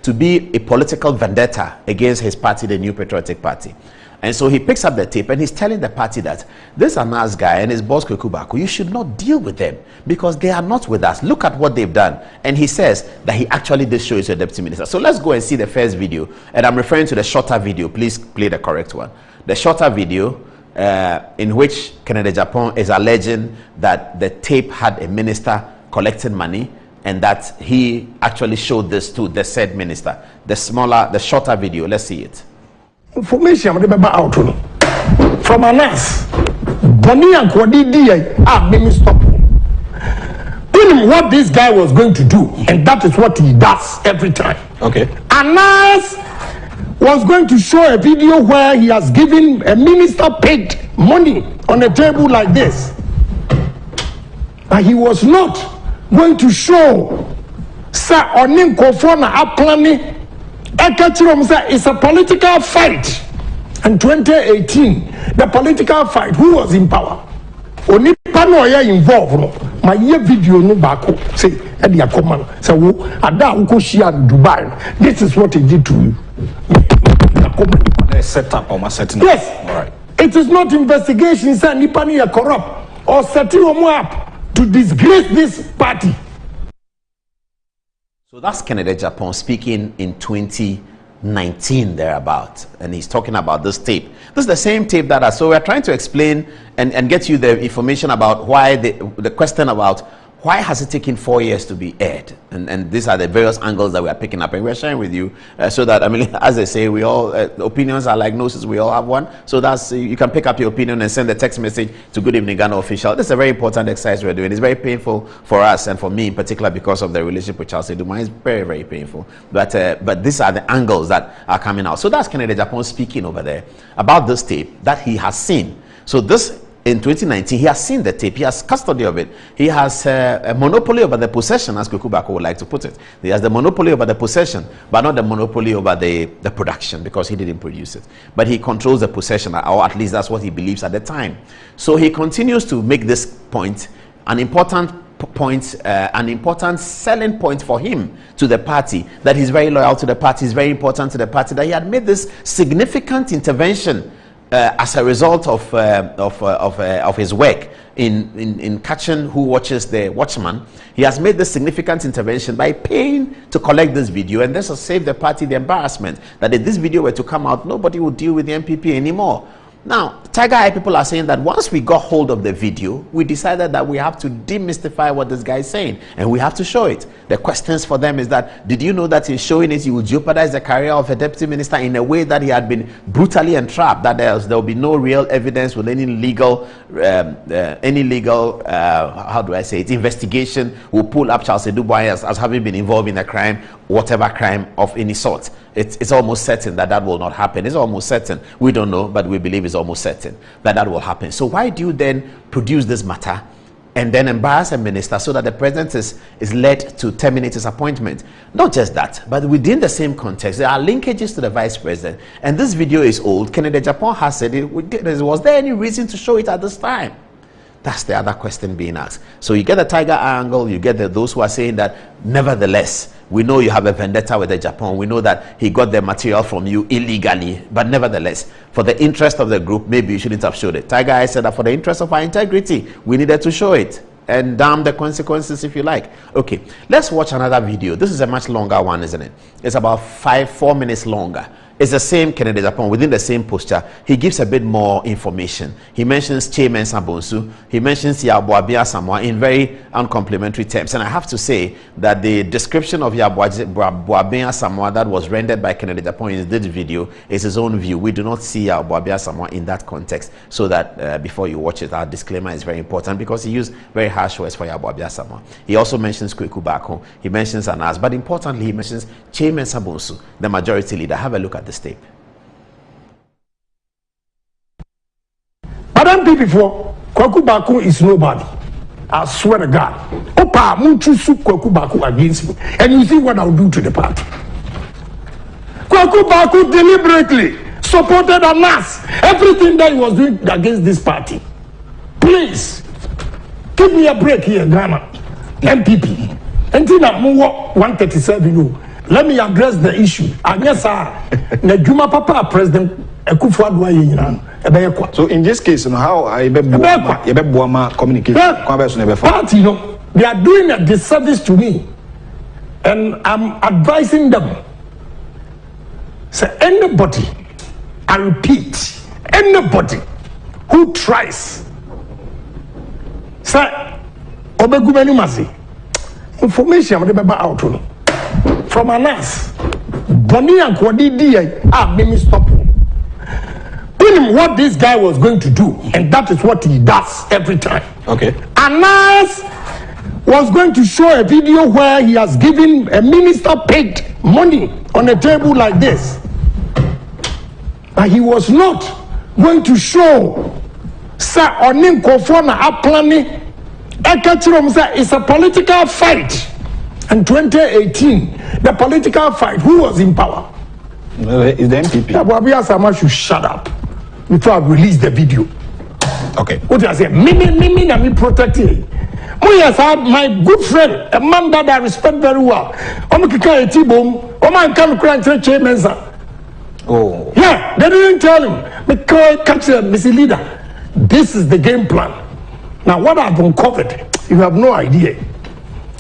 to be a political vendetta against his party, the New Patriotic Party. And so he picks up the tape and he's telling the party that this Anas guy and his boss Kweku Baako, you should not deal with them because they are not with us. Look at what they've done. And he says that he actually did show it to the deputy minister. So let's go and see the first video. And I'm referring to the shorter video. Please play the correct one. The shorter video in which Kennedy Japan is alleging that the tape had a minister collecting money and that he actually showed this to the said minister. The shorter video. Let's see it. Information out from Anas Bonnie and Kwadi stop. Tell him what this guy was going to do, and that is what he does every time. Okay. Anas was going to show a video where he has given a minister paid money on a table like this, but he was not going to show Sir Onim Kofona Aplani. It's a political fight. In 2018, the political fight, who was in power? Only Panoya involved. My year video no bako say at the command. So Ada Ukoshia Dubai. This is what he did to you. Set up or setting up. Yes. All right. It is not investigation, sir. Nipani are corrupt or setting them up to disgrace this party. So that's Kennedy Japan speaking in 2019 thereabout, and he's talking about this tape. This is the same tape that so we're trying to explain and get you the information about why the question about why has it taken 4 years to be aired, and these are the various angles that we are picking up and we're sharing with you so that, I mean, as they say, we all opinions are like noses, we all have one. So that's you can pick up your opinion and send a text message to Good Evening Ghana Official. This is a very important exercise we're doing. It's very painful for us and for me in particular because of the relationship with Charles Eduma. It's very, very painful, but these are the angles that are coming out. So that's Kennedy Japan speaking over there about this tape that he has seen. So this, in 2019, he has seen the tape. He has custody of it. He has a monopoly over the possession, as Kweku Baako would like to put it. He has the monopoly over the possession, but not the monopoly over the production, because he didn't produce it. But he controls the possession, or at least that's what he believes at the time. So he continues to make this point an important point, an important selling point for him to the party, that he's very loyal to the party, he's very important to the party, that he had made this significant intervention as a result of his work in catching who watches the watchman. He has made this significant intervention by paying to collect this video, and this will save the party the embarrassment that if this video were to come out, nobody would deal with the MPP anymore. Now, Tiger Eye people are saying that once we got hold of the video, we decided that we have to demystify what this guy is saying, and we have to show it. The questions for them is that, did you know that in showing it, you would jeopardize the career of a deputy minister in a way that he had been brutally entrapped, that there will be no real evidence with any legal, how do I say it, investigation will pull up Charles Eduma as having been involved in a crime, whatever crime of any sort. It's almost certain that will not happen. It's almost certain. We don't know, but we believe it's almost certain that will happen. So why do you then produce this matter and then embarrass a minister so that the president is led to terminate his appointment? Not just that, but within the same context, there are linkages to the vice president. And this video is old. Kennedy Japan has said it. Was there any reason to show it at this time? That's the other question being asked. So you get the Tiger angle, you get those who are saying that, nevertheless, we know you have a vendetta with the Japan. We know that he got the material from you illegally. But nevertheless, for the interest of the group, maybe you shouldn't have showed it. Tiger Eye said that for the interest of our integrity, we needed to show it. And damn the consequences if you like. Okay, let's watch another video. This is a much longer one, isn't it? It's about 4 minutes longer. It's the same Kennedy Japan, within the same posture. He gives a bit more information. He mentions Chairman Sabonsu. He mentions Yabuabia Samoa in very uncomplimentary terms. And I have to say that the description of Yabuabia Samoa that was rendered by Kennedy Japan in this video is his own view. We do not see Yabuabia Samoa in that context. So that before you watch it, our disclaimer is very important because he used very harsh words for Yabuabia Samoa. He also mentions Kweku Baako. He mentions Anas. But importantly, he mentions Chairman Sabonsu, the majority leader. Have a look at this tape. Madam before Kweku Baako is nobody. I swear to God. Opa Munchusu Kweku Baako against me. And you see what I'll do to the party. Kweku Baako deliberately supported Anas. Everything that he was doing against this party. Please give me a break here, Ghana. MPP. Until I'm 137, let me address the issue. And yes, sir, na Juma Papa President Akufo-Addo aye. So in this case, how I be communication party, you know, they are doing a disservice to me, and I'm advising them. So anybody, I repeat, anybody who tries, say, obegumeni masi, information out from Anas, Bonnie and Kwadi made me stop. What this guy was going to do, and that is what he does every time. Okay. Anas was going to show a video where he has given a minister paid money on a table like this. But he was not going to show Sir Onim Kofona Aplani Ekachrom say it's a political fight. In 2018, the political fight, who was in power? Is the MPP. Abuabia Sama should shut up before I release the video. Okay. What do I say? Me, na me protect him. Yes, I have my good friend, a man that I respect very well. I'm kika etibom. I'm come crying to chairman. Oh. Yeah, they didn't tell him. Because catch them, Mr. Leader. This is the game plan. Now, what I've uncovered, you have no idea.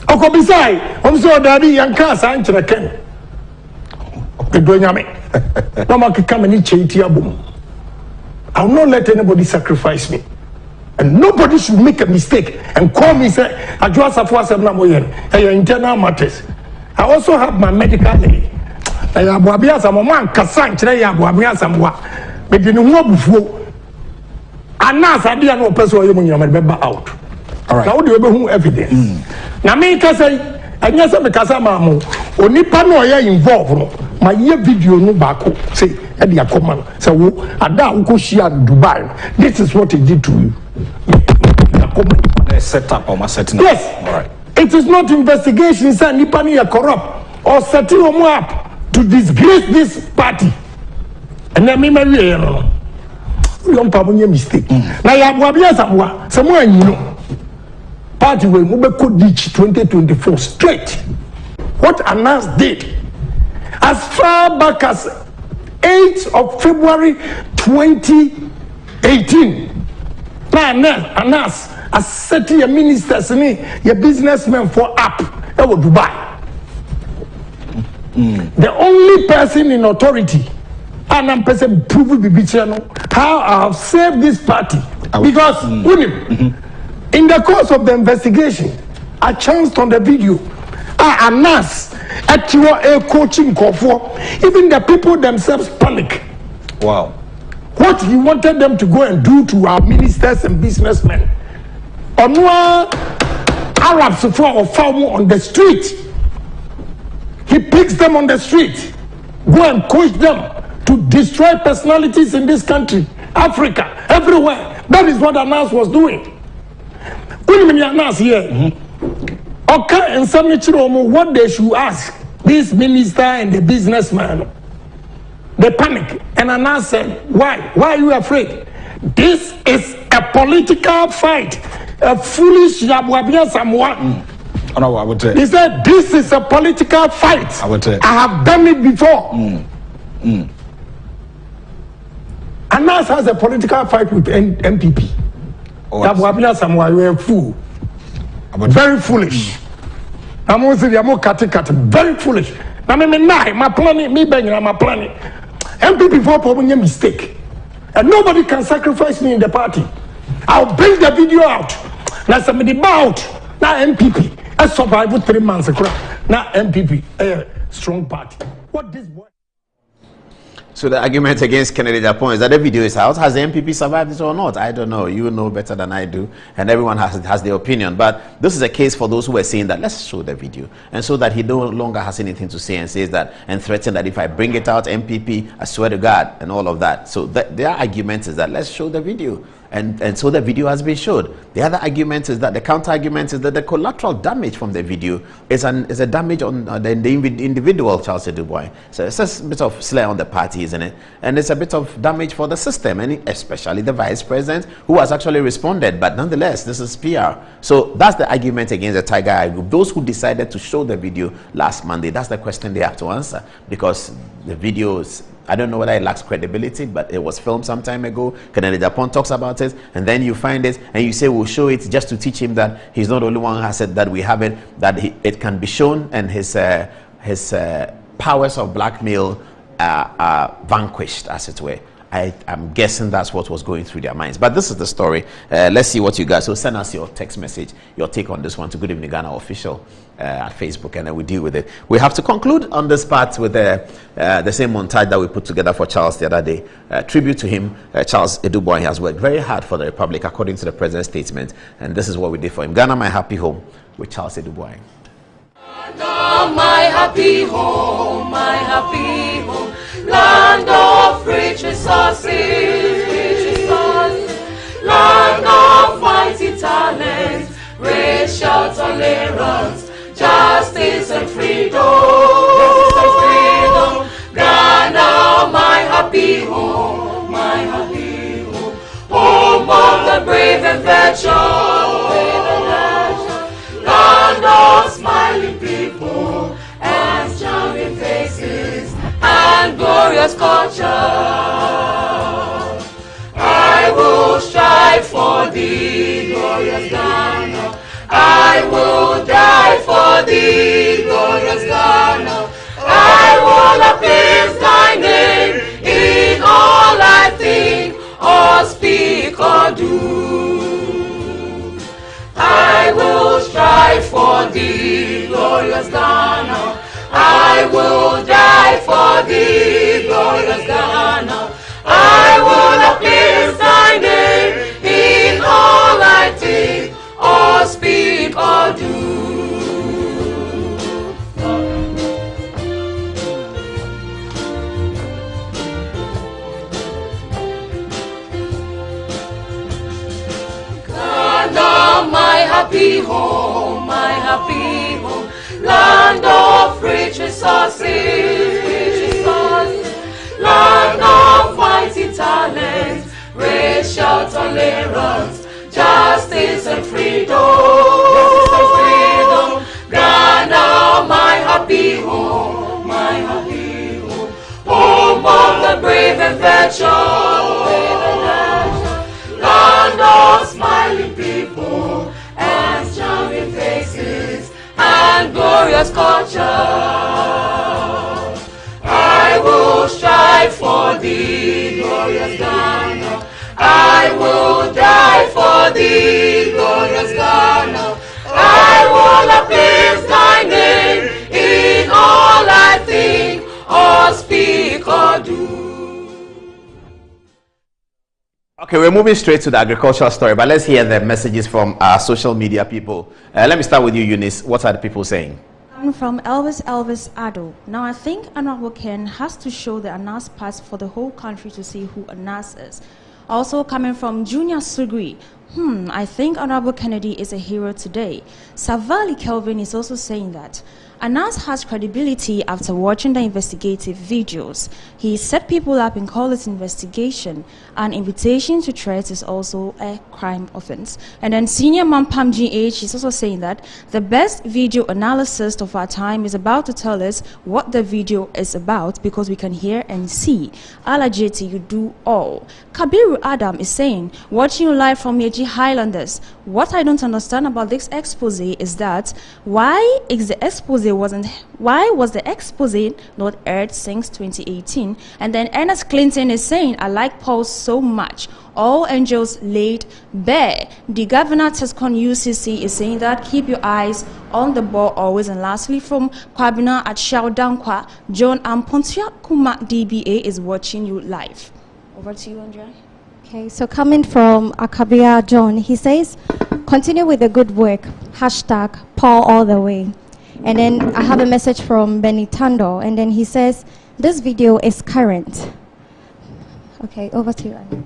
Okobisai, I'm so daddy, Yanka, Sanchra Ken. I will not let anybody sacrifice me. And nobody should make a mistake and call me say, internal matters. I also have my medical leave. I have a man Kassan today. I have but you know before. And now I didn't know person you remember out. All right. Now do you have evidence? Now me say and yes, I'm a Casamamu. Only pano involved. My year video no bako say Eddie Common. So Ada Ukoshia Dubai. This is what he did to you. Set up or my setting up. Yes. All right. It is not investigation, sir. Nipani are corrupt or setting them up to disgrace this party. And then me marry you know. You don't pardon your mistake. Now you have somewhere you know. Party will move could ditch 2024 straight. What Anas did as far back as 8th of February 2018. Now Anas as setting a ministers a businessman for up Dubai. The only person in authority and I'm person prove how I have saved this party because in the course of the investigation, I chanced on the video. Anas, actually, a coaching call for even the people themselves panic. Wow. What he wanted them to go and do to our ministers and businessmen. Onwa Arabs or farm on the street. He picks them on the street. Go and coach them to destroy personalities in this country, Africa, everywhere. That is what Anas was doing. Anas here. Okay, and some what they should ask this minister and the businessman. They panic. And Anas said, why? Why are you afraid? This is a political fight. A foolish Yabuabia Samoa. No, I would say. He said, this is a political fight. I would say. I have done it before. Anas has a political fight with MPP. Yabuabia Samoa, you are a fool. Very foolish. I'm also the very foolish. I mean, my planning, me banging, my planning. MPP for problem, mistake. And nobody can sacrifice me in the party. I'll bring the video out. Now somebody bout. Now MPP. I survived 3 months ago. Now MPP, a strong party. What this boy? So the argument against Kennedy Japan is that the video is out. Has the MPP survived this or not? I don't know. You know better than I do. And everyone has their opinion. But this is a case for those who are saying that let's show the video. And so that he no longer has anything to say and says that and threatens that if I bring it out, MPP, I swear to God, and all of that. So their argument is that let's show the video. and so the video has been showed. The other argument is that the counter argument is that the collateral damage from the video is a damage on the individual, Charles Dubois. So it's a bit of slur on the party, isn't it? And it's a bit of damage for the system, and especially the vice president, who has actually responded. But nonetheless, this is PR. So that's the argument against the Tiger Eye Group. Those who decided to show the video last Monday, that's the question they have to answer, because the videos, I don't know whether it lacks credibility, but it was filmed some time ago. Kennedy Japan talks about it, and then you find it and you say we'll show it just to teach him that he's not the only one who has said that we have it, that it can be shown, and his powers of blackmail are vanquished, as it were. I'm guessing that's what was going through their minds. But this is the story. Let's see what you guys. So send us your text message, your take on this one to Good Evening Ghana Official at Facebook, and then we deal with it. We have to conclude on this part with the same montage that we put together for Charles the other day. Tribute to him. Charles Dubois has worked very hard for the Republic, according to the President's statement, and this is what we did for him. Ghana, my happy home, with Charles Dubois. Ghana, my happy home, my happy home. Land of rich resources, land of mighty talents, racial tolerance, justice and freedom. Ghana, my happy home, my happy home. Home of the brave and virtuous, land of smiling people and charming faces and glorious culture. I will strive for thee, glorious Ghana. I will die for thee, glorious Ghana. I will uplift thy name in all I think or speak or do. I will strive for thee, glorious Ghana. I will die for thee, glorious Ghana. I will uplift thy name in all I think or speak or do. Ghana, my happy home, my happy home. Land of rich resources, land of mighty talents, racial tolerance, justice and freedom. Ghana, my happy home, my happy home. Home of the brave and virtuous, land of smiling people and charming faces and glorious culture. I will strive for thee, glorious Ghana. I will die for thee, glorious Ghana. I will uplift thy name in all I think or speak or do. Okay, we're moving straight to the agricultural story, but let's hear the messages from our social media people. Let me start with you, Eunice. What are the people saying? I'm from Elvis Ado. Now, I think Honorable Ken has to show the Anas pass for the whole country to see who Anas is. Also coming from Junior Sugri. I think Honorable Kennedy is a hero today. Savali Kelvin is also saying that Anas has credibility after watching the investigative videos. He set people up and called it investigation. An invitation to threats is also a crime offense. And then Senior Mampam GH is also saying that the best video analyst of our time is about to tell us what the video is about because we can hear and see. Ala JT, you do all. Kabiru Adam is saying, watching you live from Yeji Highlanders. What I don't understand about this expose is that why was the expose not aired since 2018? And then Ernest Clinton is saying, I like Paul so much. All angels laid bare. The governor Tescon UCC is saying that keep your eyes on the ball always. And lastly, from Kwabina at Shaudankwa, John Ampontia Kuma DBA is watching you live. Over to you, Andrea. Okay, so coming from Akabia John, he says, continue with the good work. Hashtag Paul all the way. And then I have a message from Benny Tando, and then he says, this video is current. Okay, over to you, Annie.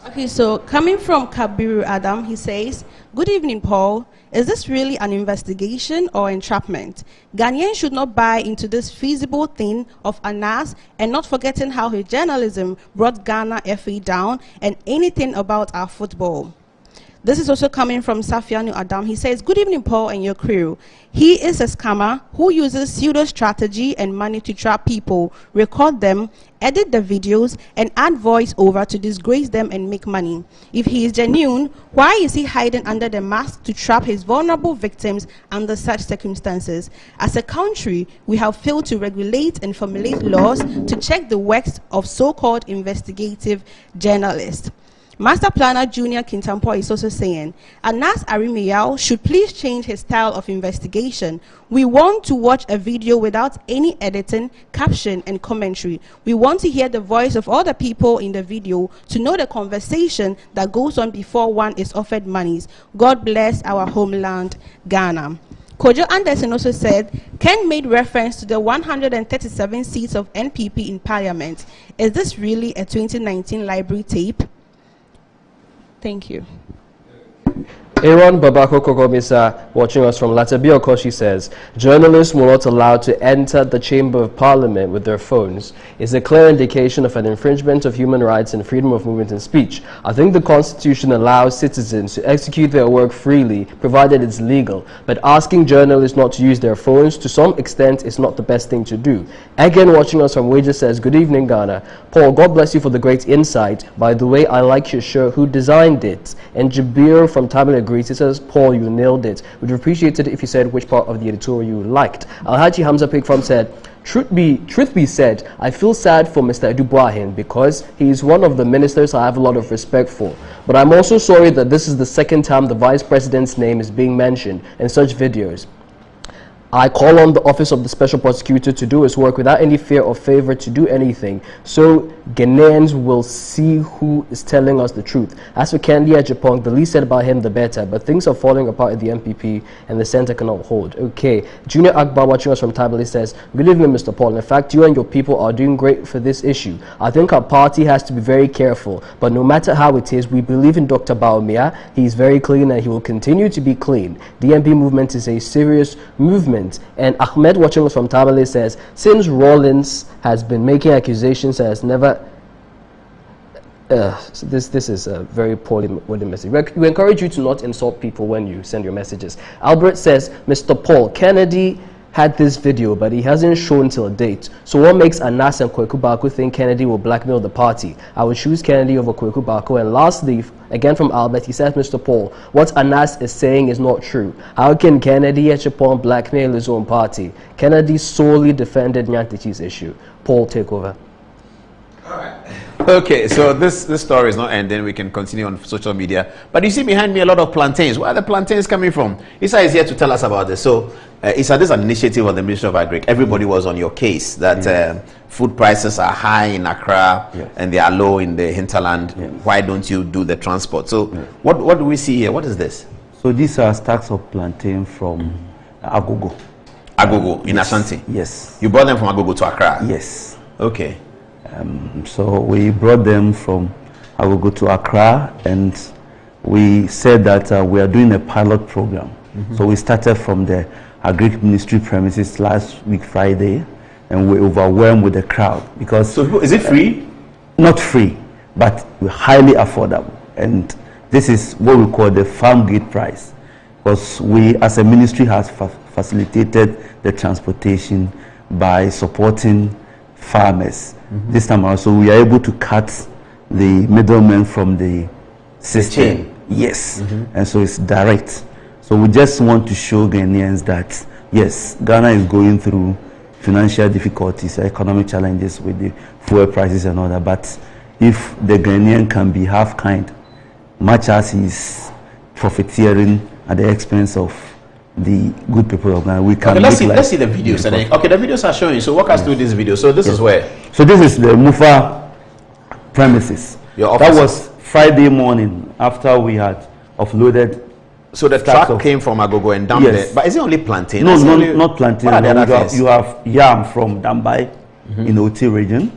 Okay, so coming from Kabiru Adam, he says, "Good evening, Paul. Is this really an investigation or entrapment? Ghanaians should not buy into this feasible thing of Anas and not forgetting how his journalism brought Ghana FA down and anything about our football." This is also coming from Safianu Adam. He says, "Good evening, Paul and your crew. He is a scammer who uses pseudo strategy and money to trap people, record them, edit the videos, and add voice over to disgrace them and make money. If he is genuine, why is he hiding under the mask to trap his vulnerable victims under such circumstances? As a country, we have failed to regulate and formulate laws to check the works of so-called investigative journalists." Master Planner Junior Kintampo is also saying, "Anas Arimiyao should please change his style of investigation. We want to watch a video without any editing, caption, and commentary. We want to hear the voice of all the people in the video to know the conversation that goes on before one is offered monies. God bless our homeland, Ghana." Kojo Anderson also said, "Ken made reference to the 137 seats of NPP in Parliament. Is this really a 2019 library tape?" Thank you. Aaron Babako Kokomisa, watching us from Latabia Koshi, says, "Journalists were not allowed to enter the Chamber of Parliament with their phones. It's a clear indication of an infringement of human rights and freedom of movement and speech. I think the Constitution allows citizens to execute their work freely, provided it's legal. But asking journalists not to use their phones, to some extent, is not the best thing to do." Again, watching us from Wages says, "Good evening, Ghana. Paul, God bless you for the great insight. By the way, I like your shirt. Who designed it?" And Jabir from Tamil agrees. He says, "Paul, you nailed it. We'd appreciate it if you said which part of the editorial you liked." Alhaji Hamza Pigfam said, Truth be said, I feel sad for Mr. Edubuahin because he is one of the ministers I have a lot of respect for. But I'm also sorry that this is the second time the Vice President's name is being mentioned in such videos. I call on the Office of the Special Prosecutor to do its work without any fear or favor to do anything, so Ghanaians will see who is telling us the truth. As for Kennedy Ajapong, the least said about him, the better, but things are falling apart at the MPP and the centre cannot hold. Okay, Junior Akbar, watching us from Tabali, says, "Good evening, Mr. Paul. In fact, you and your people are doing great for this issue. I think our party has to be very careful, but no matter how it is, we believe in Dr. Baumia. He is very clean and he will continue to be clean. The MP movement is a serious movement." And Ahmed, watching us from Tabale, says, "Since Rawlings has been making accusations and has never..." This is a very poorly worded message. We encourage you to not insult people when you send your messages. Albert says, "Mr. Paul, Kennedy had this video, but he hasn't shown till a date. So what makes Anas and Kweku Baku think Kennedy will blackmail the party? I would choose Kennedy over Kweku Baku." And lastly, again from Albert, he says, "Mr. Paul, what Anas is saying is not true. How can Kennedy Echepon blackmail his own party? Kennedy solely defended Nyantichi's issue." Paul, take over. Okay, so this story is not ending. We can continue on social media. But you see behind me a lot of plantains. Where are the plantains coming from? Issa is here to tell us about this. So, Issa, this is an initiative of the Ministry of Agric. Everybody was on your case that food prices are high in Accra and they are low in the hinterland. Why don't you do the transport? So, what do we see here? What is this? So, these are stacks of plantain from Agogo. Agogo, in Ashanti? Yes. You brought them from Agogo to Accra? Yes. Okay. So we brought them from Agogo to Accra, and we said that we are doing a pilot program. So we started from the Agric Ministry premises last week Friday, and we overwhelmed with the crowd because. So is it free? Not free, but highly affordable. And this is what we call the farm gate price, because we as a ministry has facilitated the transportation by supporting farmers. This time also we are able to cut the middlemen from the system. Yes. And so it's direct. So we just want to show Ghanaians that yes, Ghana is going through financial difficulties, economic challenges with the fuel prices and all that, but if the Ghanaian can be half kind, much as he's profiteering at the expense of the good people of Ghana, we can. Okay, let's see the videos. Okay, the videos are showing. So walk us through this video. So this is where. So this is the Mufa premises. Your office. That was Friday morning after we had offloaded. So the truck came from Agogo and dumped it. But is it only plantain? No, not plantain. What are the other things? You have yam from Dambai in the Oti region.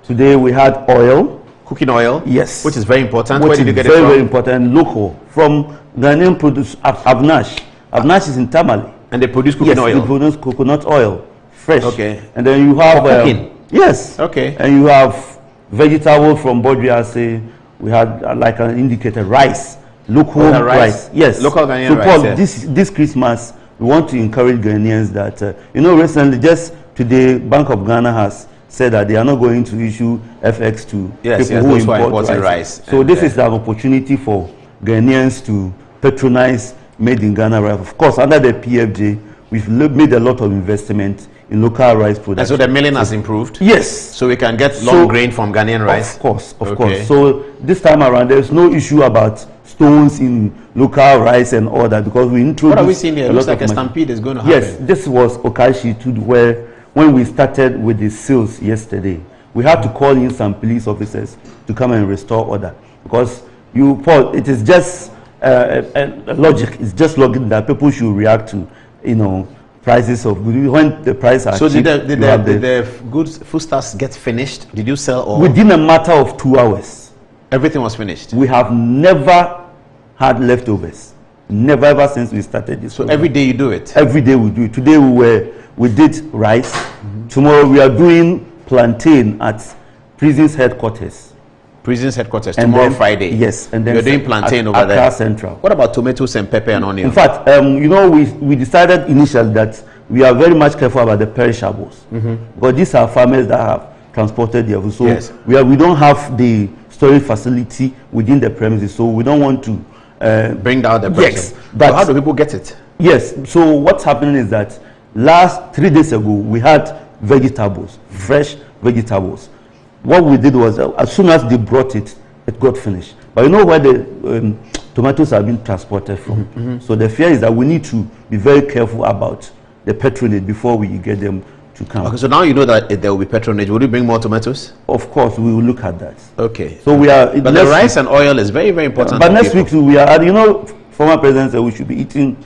Today we had oil Cooking oil? Yes. Which is very important. Which Where did you is get very, it from? very important. Local. From Ghanaian produce, Avnash. Avnash is in Tamale. And they produce cooking oil? Yes, they produce coconut oil. Fresh. Okay. And then you have... cooking? Yes. Okay. And you have vegetable from Bodriase. We had, like an indicator, rice. Local rice. Yes. Local Ghanaian so rice. Paul, Yeah. this Christmas, we want to encourage Ghanaians that, recently, just today, Bank of Ghana has said that they are not going to issue FX to people who import rice. So this is an opportunity for Ghanaians to patronize made in Ghana rice. Of course, under the PFJ, we've made a lot of investment in local rice production. And so the milling has improved? Yes. So we can get long grain from Ghanaian rice? Of course. So this time around, there's no issue about stones in local rice and all that, because we introduced... What are we seeing here? It looks like a stampede is going to happen. Yes, this was Okashi too, where when we started with the sales yesterday, we had to call in some police officers to come and restore order, because Paul, it is just a logic. It's just logic that people should react to, prices of goods when the price are cheap. So did the goods foodstuffs get finished? Did you sell all? Within a matter of 2 hours. Everything was finished. We have never had leftovers. Never ever since we started this. So every day you do it? Every day we do it. Today we did rice. Tomorrow we are doing plantain at prison's headquarters. Prison's headquarters, and tomorrow then, Friday. Yes, and then you're doing plantain over there. Central. What about tomatoes and pepper and onion? In fact, we decided initially that we are very much careful about the perishables, but these are farmers that have transported there. So yes. we don't have the storage facility within the premises, so we don't want to bring down the price. Yes, but how do people get it? Yes. So what's happening is that 3 days ago we had vegetables, fresh vegetables. What we did was, as soon as they brought it, it got finished. But you know where the tomatoes are being transported from. So the fear is that we need to be very careful about the patronage before we get them to come. Okay, so now you know that there will be patronage. Will you bring more tomatoes? Of course, we will look at that. Okay. So we are. But the rice and oil is very, very important. But next week we are. Former president said we should be eating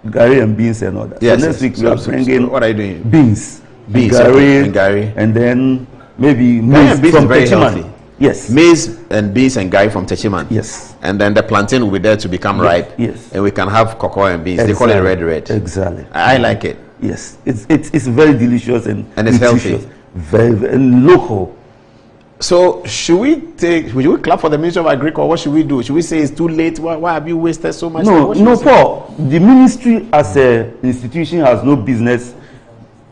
gari and beans and all that. Yes. So next week we are bringing. What are you doing? Beans, and gari, and then maybe maize from very Techiman. Healthy. Yes. Maize and beans and gari from Techiman. Yes. And then the plantain will be there to become ripe. Yes. And we can have cocoa and beans. Exactly. They call it red. Exactly. I like it. Yes. It's very delicious and it's healthy. Very and local. So should we clap for the Ministry of Agriculture? What should we do? Should we say it's too late? Why have you wasted so much time? No, Paul. The ministry as an institution has no business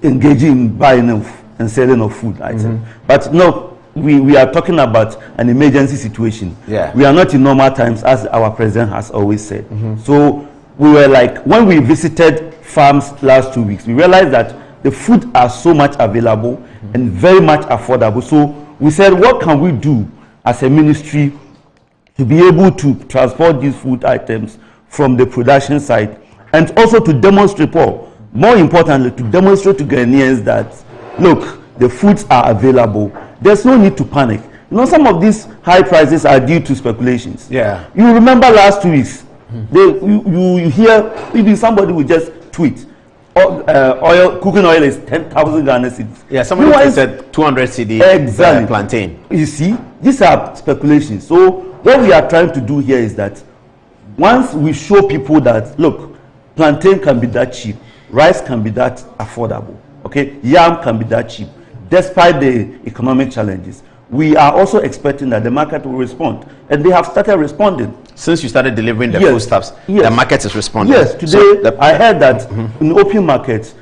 engaging in buying and selling of food items. But no, we are talking about an emergency situation. Yeah. We are not in normal times, as our president has always said. So we were like, when we visited farms last 2 weeks, we realized that the food are so much available and very much affordable. So we said, what can we do as a ministry to be able to transport these food items from the production side, and also to demonstrate, Paul, more importantly, to demonstrate to Ghanaians that, look, the foods are available. There's no need to panic. Some of these high prices are due to speculations. Yeah. You remember last 2 weeks, you hear even somebody will just tweet, cooking oil is 10,000 Ghana cedis. Yeah, somebody said 200 cedi exactly. Plantain. You see, these are speculations. So what we are trying to do here is that once we show people that, look, plantain can be that cheap, rice can be that affordable, okay, yam can be that cheap, despite the economic challenges, we are also expecting that the market will respond, and they have started responding. Since you started delivering the foodstuffs, the market is responding. Yes, today I heard that in open markets,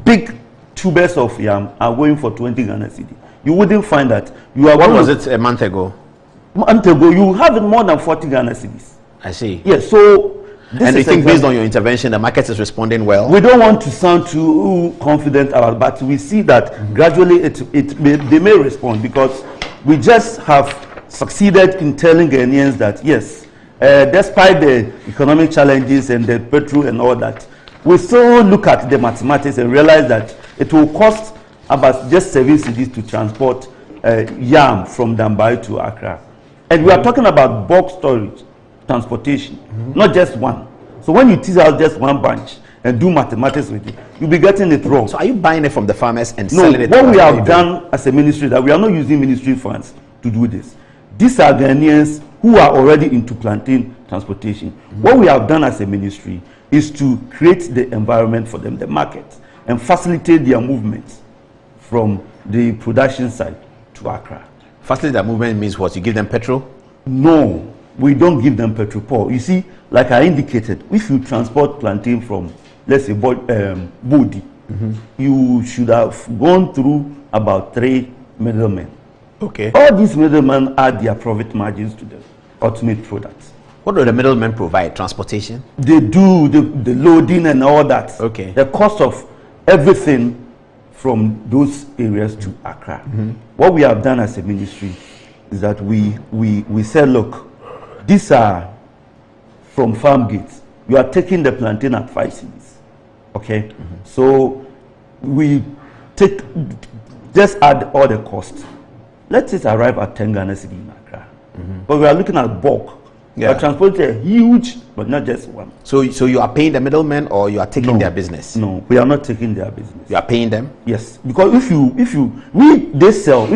big tubers of yam are going for 20 Ghana cedi. You wouldn't find that. What was it a month ago? Month ago, you have it more than 40 Ghana cedis. I see. Yes, so. And you think based on your intervention, the market is responding well? We don't want to sound too confident about it, but we see that gradually they may respond, because we just have succeeded in telling Ghanaians that, yes, despite the economic challenges and the petrol and all that, we still look at the mathematics and realize that it will cost about just 7 cedis to transport yam from Dambai to Accra. And we are talking about bulk storage, transportation, not just one. So when you tease out just one bunch and do mathematics with it, you'll be getting it wrong. So are you buying it from the farmers and selling it? No, what we have done as a ministry, that we are not using ministry funds. to do this. These are Ghanaians who are already into plantain transportation. What we have done as a ministry is to create the environment for them, the market, and facilitate their movements from the production side to Accra. Facilitate their movement means what? You give them petrol? No, we don't give them petrol, Paul. You see, like I indicated, if you transport plantain from, let's say, Bodi, you should have gone through about 3 middlemen. Okay. All these middlemen add their profit margins to the ultimate products. What do the middlemen provide? Transportation? They do the loading and all that. Okay. The cost of everything from those areas to Accra. What we have done as a ministry is that we said, look, these are from farm gates. You are taking the plantain at 5 cedis. Okay? So we just add all the costs. Let it arrive at 10 Ghana cedi in Accra. But we are looking at bulk. We are transporting a huge, but not just one. So you are paying the middlemen, or you are taking their business? No, we are not taking their business. You are paying them? Yes, because if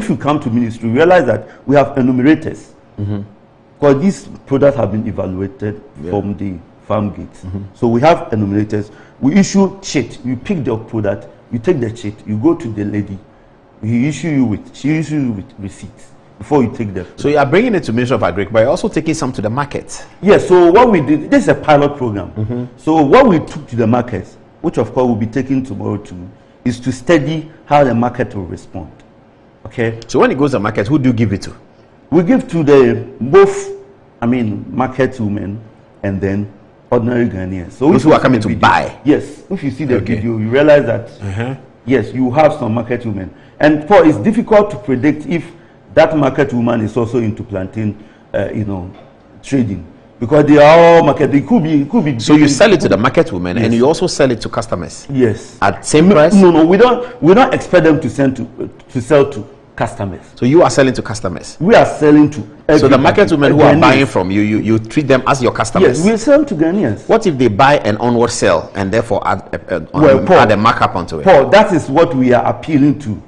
you come to ministry, realize that we have enumerators. Because these products have been evaluated from the farm gates. So we have enumerators. We issue sheet. You pick the product, you take the sheet, you go to the lady, she issues you with receipts before you take them. So you are bringing it to Ministry of Agriculture, but you're also taking some to the market. Yes, so what we did, this is a pilot program. So what we took to the market, which of course will be taken tomorrow too, is to study how the market will respond. Okay? So when it goes to the market, who do you give it to? We give to market women and then ordinary Ghanaians. So those who are coming to buy. Yes, if you see the video, you realize that yes, you have some market women. And Paul, it's difficult to predict if that market woman is also into plantain, trading, because they are all market. It could be. So you sell it to the market women, and you also sell it to customers. Yes. At same price. No, we don't expect them to sell to customers. So you are selling to customers. We are selling to. So the market women who are buying from you, you treat them as your customers. Yes, we sell to Ghanaians. What if they buy an onward sell and therefore add a markup onto it? Paul, that is what we are appealing to.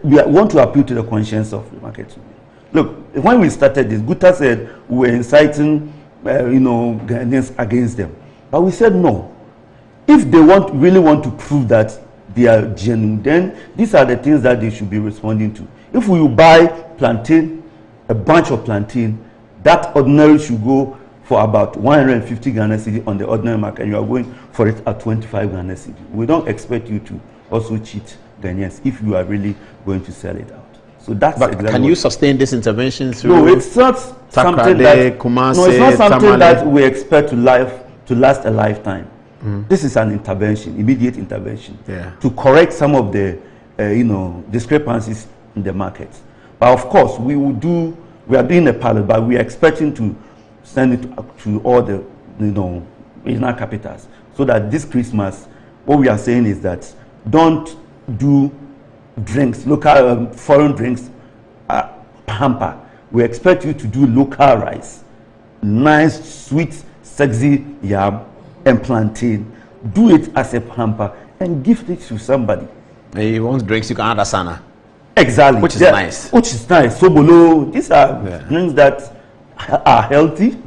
We want to appeal to the conscience of the market women. Look, when we started this, Guta said we were inciting, Ghanaians against them. But we said no. If they really want to prove that they are genuine, then these are the things that they should be responding to. If we buy plantain, a bunch of plantain, that ordinary should go for about 150 Ghana cedi on the ordinary market. You are going for it at 25 Ghana cedi. We don't expect you to also cheat Ghanaians if you are really going to sell it out. So that's exactly. Can you sustain this intervention through? No, it's not something that we expect to last a lifetime. This is an intervention, immediate intervention, to correct some of the discrepancies in the market. But of course, we are doing a pilot, but we are expecting to send it to all the regional capitals, so that this Christmas, what we are saying is that don't do drinks, local foreign drinks, hamper. We expect you to do local rice, nice, sweet, sexy yam and plantain. Do it as a hamper and gift it to somebody. And you want drinks, you can add asana. Exactly. Which is nice. So below, these are drinks that are healthy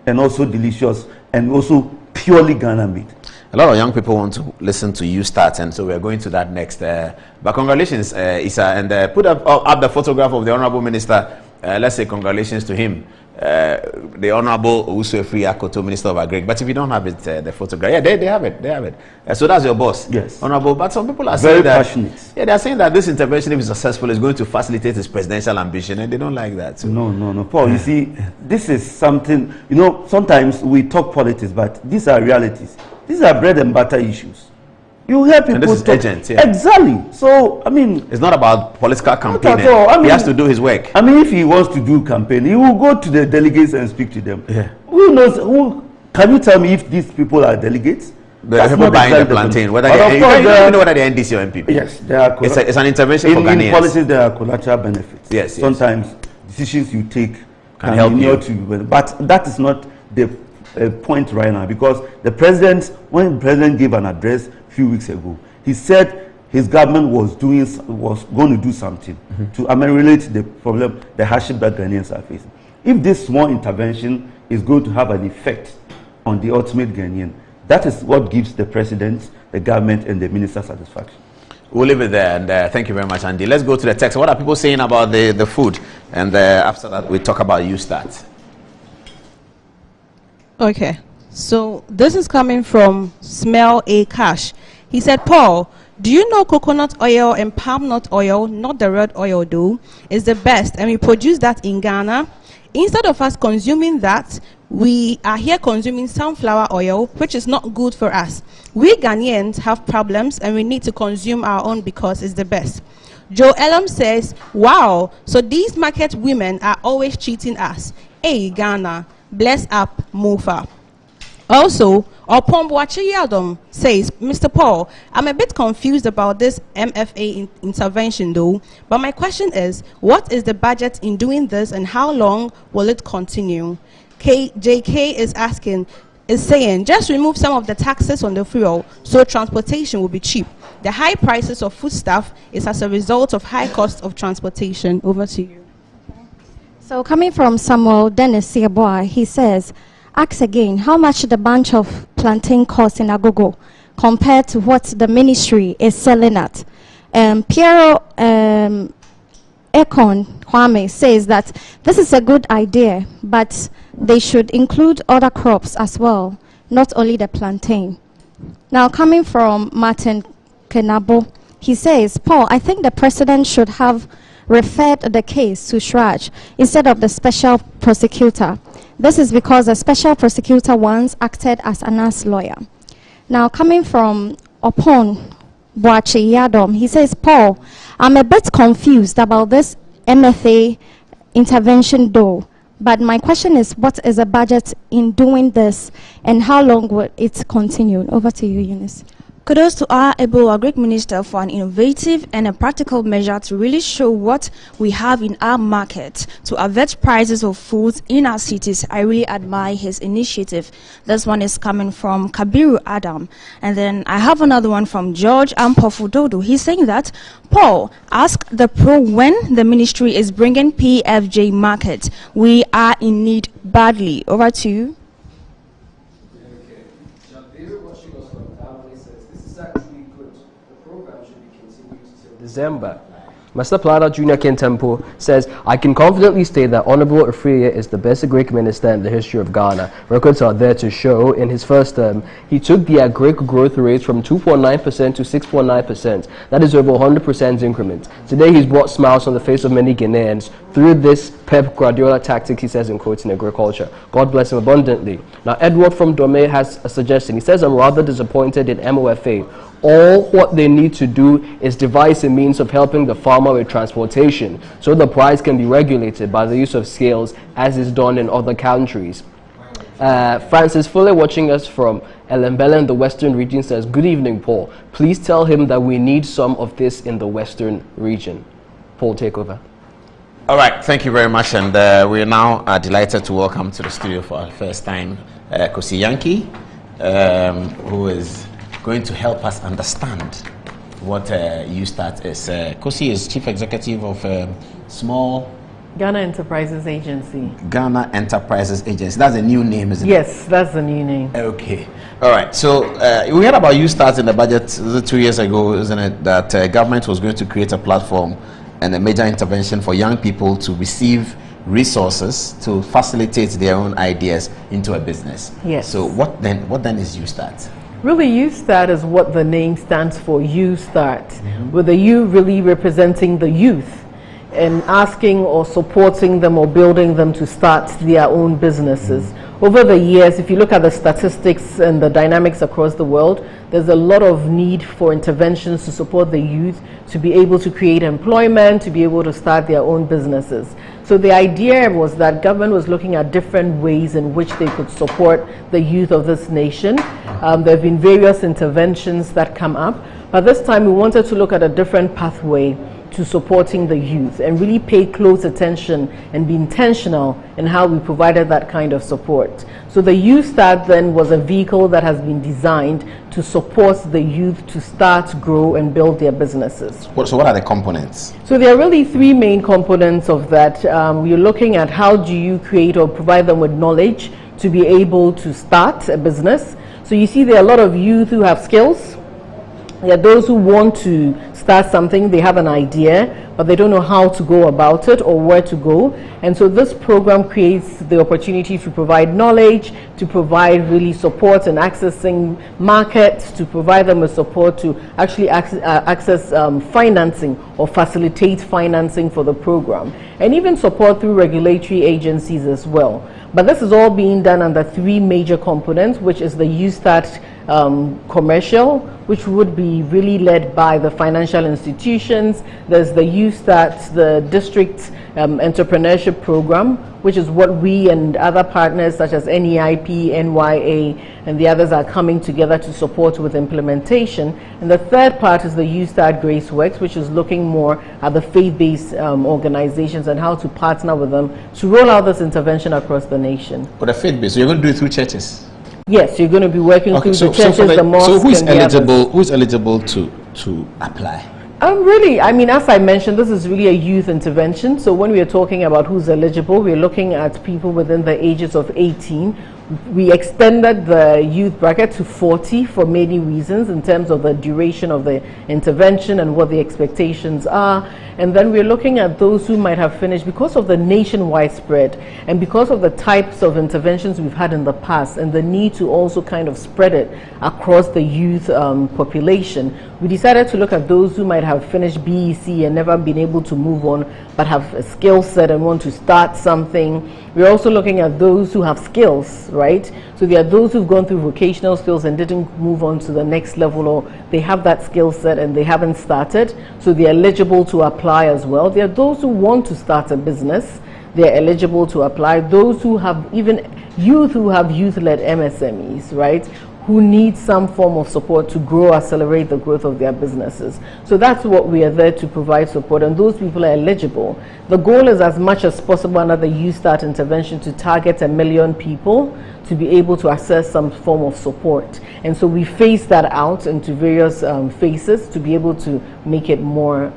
and also delicious and also purely Ghana made. A lot of young people want to listen to YouStart, and so we're going to that next. But congratulations, Issa, and put up the photograph of the Honorable Minister. Let's say congratulations to him, the Honorable Owusu-Efiri Akoto, Minister of Agriculture. But if you don't have it, the photograph, they have it. So that's your boss, yes, Honorable. But some people are very saying that, passionate. Yeah, they are saying that this intervention, if it's successful, is going to facilitate his presidential ambition, and they don't like that. So. No, Paul. You see, this is something. Sometimes we talk politics, but these are realities. These are bread and butter issues. You hear people. And this is urgent, exactly. So it's not about political campaigning. He has to do his work. If he wants to do campaign, he will go to the delegates and speak to them. Yeah. Who knows? Can you tell me if these people are delegates? The people buying the plantain, whether you don't even know whether they're NDC or MPP. Yes, they are. It's an intervention for Ghanaians. In politics, there are collateral benefits. Yes. Sometimes decisions you take can help you. But that is not the point right now, because when the president gave an address a few weeks ago, he said his government was going to do something to ameliorate the problem, the hardship that Ghanaians are facing. If this small intervention is going to have an effect on the ultimate Ghanaian, that is what gives the president, the government, and the minister satisfaction. We'll leave it there, and thank you very much, Andy. Let's go to the text. What are people saying about the food? And after that, we talk about YouStart. Okay, so this is coming from Smell A Cash. He said, Paul, do you know coconut oil and palm nut oil, not the red oil though, is the best, and we produce that in Ghana? Instead of us consuming that, we are here consuming sunflower oil, which is not good for us. We Ghanaians have problems and we need to consume our own because it's the best. Joe Elam says, wow, so these market women are always cheating us. Hey, Ghana, bless up, Mofa. Also, Opomboachi Yadom says, Mr. Paul, I'm a bit confused about this MFA intervention though, but my question is, what is the budget in doing this and how long will it continue? JK is saying, just remove some of the taxes on the fuel so transportation will be cheap. The high prices of foodstuff is as a result of high cost of transportation. Over to you. So coming from Samuel Dennis Siaboy, he says, ask again, how much the bunch of plantain costs in Agogo compared to what the ministry is selling at? Piero Ekon Kwame says that this is a good idea, but they should include other crops as well, not only the plantain. Now coming from Martin Kenabo, he says, Paul, I think the president should have referred the case to Shraj instead of the special prosecutor. This is because the special prosecutor once acted as Anna's lawyer. Now coming from Opon Boache Yadom, he says, Paul, I'm a bit confused about this MFA intervention though, but my question is, what is the budget in doing this and how long will it continue? Over to you, Eunice. Kudos to our able Greek minister for an innovative and a practical measure to really show what we have in our market to avert prices of foods in our cities. I really admire his initiative. This one is coming from Kabiru Adam. And then I have another one from George Ampofudodo. He's saying that, Paul, ask the pro when the ministry is bringing PFJ market. We are in need badly. Over to you. December. Master Plata Junior Kentempo says, I can confidently state that Honorable Afriya is the best Greek minister in the history of Ghana. Records are there to show in his first term, he took the Greek growth rate from 2.9% to 6.9%. That is over 100% increment. Today he's brought smiles on the face of many Ghanaians through this Pep Guardiola tactic, he says in quotes, in agriculture. God bless him abundantly. Now Edward from Dome has a suggestion. He says, I'm rather disappointed in MOFA. All what they need to do is devise a means of helping the farmer with transportation so the price can be regulated by the use of scales as is done in other countries. Francis Fuller, watching us from Elembele in the Western region, says, good evening, Paul. Please tell him that we need some of this in the Western region. Paul, take over. All right, thank you very much. And we are now delighted to welcome to the studio for our first time Kosi Yankee, who is going to help us understand what YouStart is. Kosi is Chief Executive of Small Ghana Enterprises Agency. Ghana Enterprises Agency. That's a new name, isn't it? Yes, that's the new name. Okay. All right. So we heard about YouStart in the budget 2 years ago, isn't it? That government was going to create a platform and a major intervention for young people to receive resources to facilitate their own ideas into a business. Yes. So what then is YouStart? Really, YouStart is what the name stands for, YouStart, with the U really representing the youth and asking or supporting them or building them to start their own businesses. Over the years, if you look at the statistics and the dynamics across the world, there's a lot of need for interventions to support the youth to be able to create employment, to be able to start their own businesses. So the idea was that government was looking at different ways in which they could support the youth of this nation. There have been various interventions that come up, but this time we wanted to look at a different pathway to supporting the youth and really pay close attention and be intentional in how we provided that kind of support. So the YouStart then was a vehicle that has been designed to support the youth to start, grow, and build their businesses. So what are the components? So there are really three main components of that. We're looking at how do you create or provide them with knowledge to be able to start a business. So you see there are a lot of youth who have skills. There are those who want to start something, they have an idea, but they don't know how to go about it or where to go. And so this program creates the opportunity to provide knowledge, to provide really support in accessing markets, to provide them with support to actually access financing or facilitate financing for the program, and even support through regulatory agencies as well. But this is all being done under three major components, which is the YouStart commercial, which would be really led by the financial institutions. There's the YouStart, the district entrepreneurship program, which is what we and other partners such as NEIP, NYA, and the others are coming together to support with implementation. And the third part is the YouStart Graceworks, which is looking more at the faith-based organizations and how to partner with them to roll out this intervention across the nation. But the faith-based, so you're going to do it through churches? Yes, you're going to be working through the churches, the mosques. So who's eligible? Who's eligible to apply? Really, I mean, as I mentioned, this is really a youth intervention. So when we are talking about who's eligible, we're looking at people within the ages of 18. We extended the youth bracket to 40 for many reasons in terms of the duration of the intervention and what the expectations are. And then we're looking at those who might have finished because of the nationwide spread and because of the types of interventions we've had in the past and the need to also kind of spread it across the youth population. We decided to look at those who might have finished BEC and never been able to move on but have a skill set and want to start something. We're also looking at those who have skills, right? So there are those who've gone through vocational skills and didn't move on to the next level, or they have that skill set and they haven't started, so they're eligible to apply as well. There are those who want to start a business, they're eligible to apply. Those who have even youth-led MSMEs, right, who need some form of support to grow, accelerate the growth of their businesses. So that's what we are there to provide support, and those people are eligible. The goal is as much as possible under the YouStart intervention to target 1 million people to be able to access some form of support. And so we phase that out into various phases to be able to make it more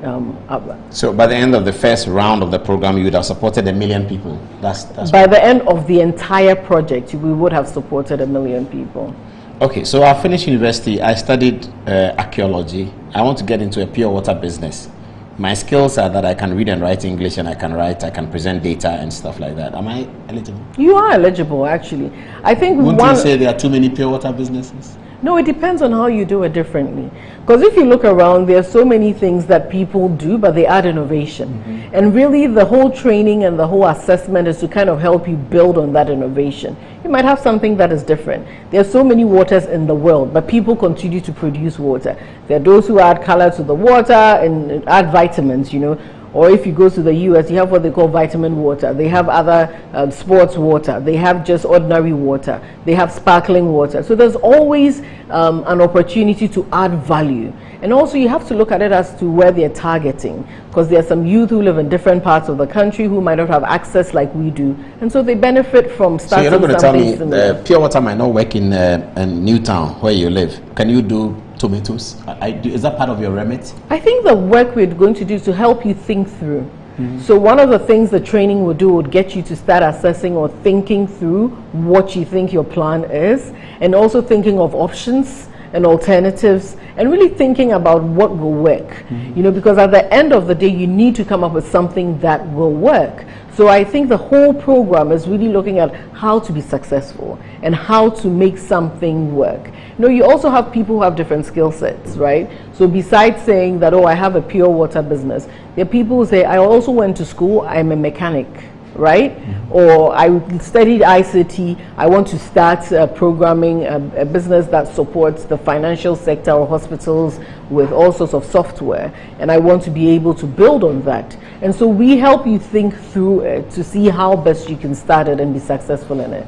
So by the end of the first round of the program, you would have supported 1 million people? That's by the end of the entire project, we would have supported 1 million people. Okay, so I finished university. I studied archaeology. I want to get into a pure water business. My skills are that I can read and write English, and I can present data and stuff like that. Am I eligible? You are eligible, actually. I think Wouldn't you say there are too many pure water businesses? No, it depends on how you do it differently. Because if you look around, there are so many things that people do, but they add innovation. Mm-hmm. And really, the whole training and the whole assessment is to kind of help you build on that innovation. You might have something that is different. There are so many waters in the world, but people continue to produce water. There are those who add color to the water and add vitamins, you know. Or if you go to the US, you have what they call vitamin water. They have other sports water. They have just ordinary water. They have sparkling water. So there's always an opportunity to add value. And also you have to look at it as to where they're targeting, because there are some youth who live in different parts of the country who might not have access like we do. And so they benefit from starting something similar. So you're not going to tell me pure water might not work in Newtown where you live. Can you do tomatoes? Is that part of your remit? I think the work we're going to do is to help you think through. Mm-hmm. So one of the things the training will do would get you to start assessing or thinking through what you think your plan is, and also thinking of options and alternatives, and really thinking about what will work. Mm-hmm. You know, because at the end of the day, you need to come up with something that will work. So I think the whole program is really looking at how to be successful and how to make something work. You know, you also have people who have different skill sets, right? So besides saying that, oh, I have a pure water business, there are people who say, I also went to school, I'm a mechanic, right? Mm-hmm. Or I studied ICT, I want to start programming a business that supports the financial sector or hospitals with all sorts of software, and I want to be able to build on that. And so we help you think through it to see how best you can start it and be successful in it.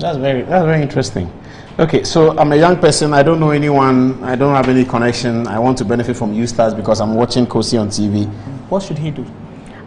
That's very interesting. Okay, so I'm a young person, I don't know anyone, I don't have any connection, I want to benefit from YouStart because I'm watching Kosi on TV. What should he do?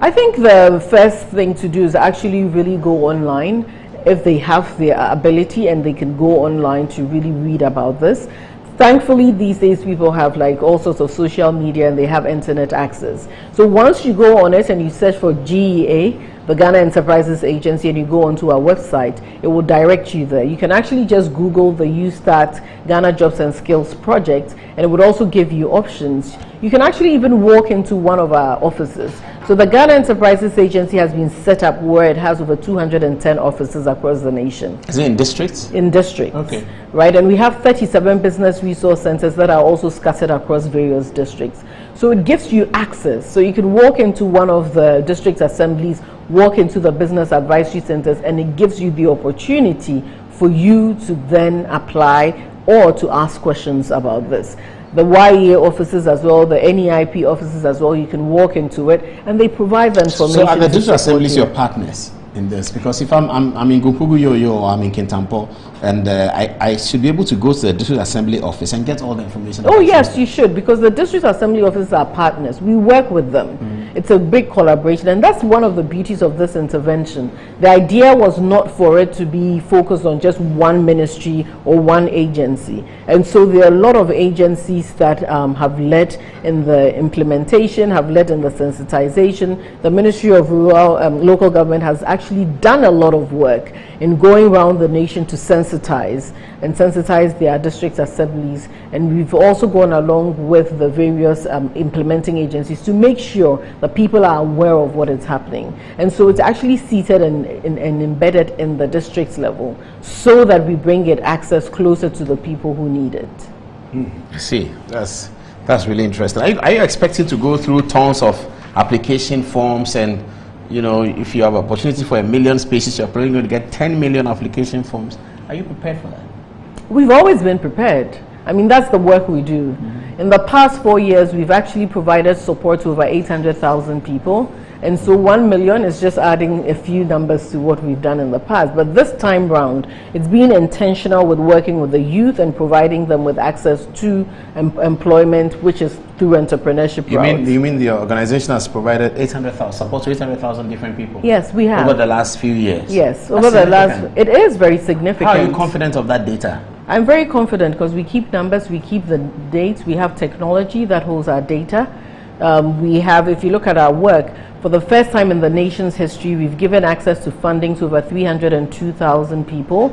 I think the first thing to do is actually really go online if they have the ability and they can go online to really read about this. Thankfully, these days people have like all sorts of social media and they have internet access. So once you go on it and you search for GEA, the Ghana Enterprises Agency, and you go onto our website, it will direct you there. You can actually just Google the YouStart Ghana Jobs and Skills Project, and it would also give you options. You can actually even walk into one of our offices. So the Ghana Enterprises Agency has been set up where it has over 210 offices across the nation. Is it in districts? In districts. Okay. Right, and we have 37 business resource centers that are also scattered across various districts. So it gives you access. So you can walk into one of the district assemblies, walk into the business advisory centers, and it gives you the opportunity for you to then apply or to ask questions about this. The YEA offices as well, the NEIP offices as well, you can walk into it and they provide the information. So are the district assemblies your partners in this? Because if I'm in Gupugu Yoyo or I'm in Kintampo, and I should be able to go to the district assembly office and get all the information. Oh yes, you should, because the district assembly offices are partners. We work with them. It's a big collaboration, and that's one of the beauties of this intervention. The idea was not for it to be focused on just one ministry or one agency, and so there are a lot of agencies that have led in the implementation, have led in the sensitization. The Ministry of Rural Local Government has actually done a lot of work in going around the nation to sensitize their district assemblies, and we've also gone along with the various implementing agencies to make sure that people are aware of what is happening. And so it's actually seated and embedded in the district level so that we bring it access closer to the people who need it. I see. That's really interesting. Are you expected to go through tons of application forms, and you know, if you have opportunity for 1 million spaces, you're probably going to get 10 million application forms? Are you prepared for that? We've always been prepared. I mean, that's the work we do. In the past 4 years, we've actually provided support to over 800,000 people. And so 1 million is just adding a few numbers to what we've done in the past. But this time round, it's been intentional with working with the youth and providing them with access to employment, which is through entrepreneurship routes. You mean the organization has provided 800,000 support to 800,000 different people? Yes, we have. Over the last few years? Yes, over the last, it is very significant. How are you confident of that data? I'm very confident because we keep numbers, we keep the dates, we have technology that holds our data. We have, if you look at our work, for the first time in the nation's history, we've given access to funding to over 302,000 people,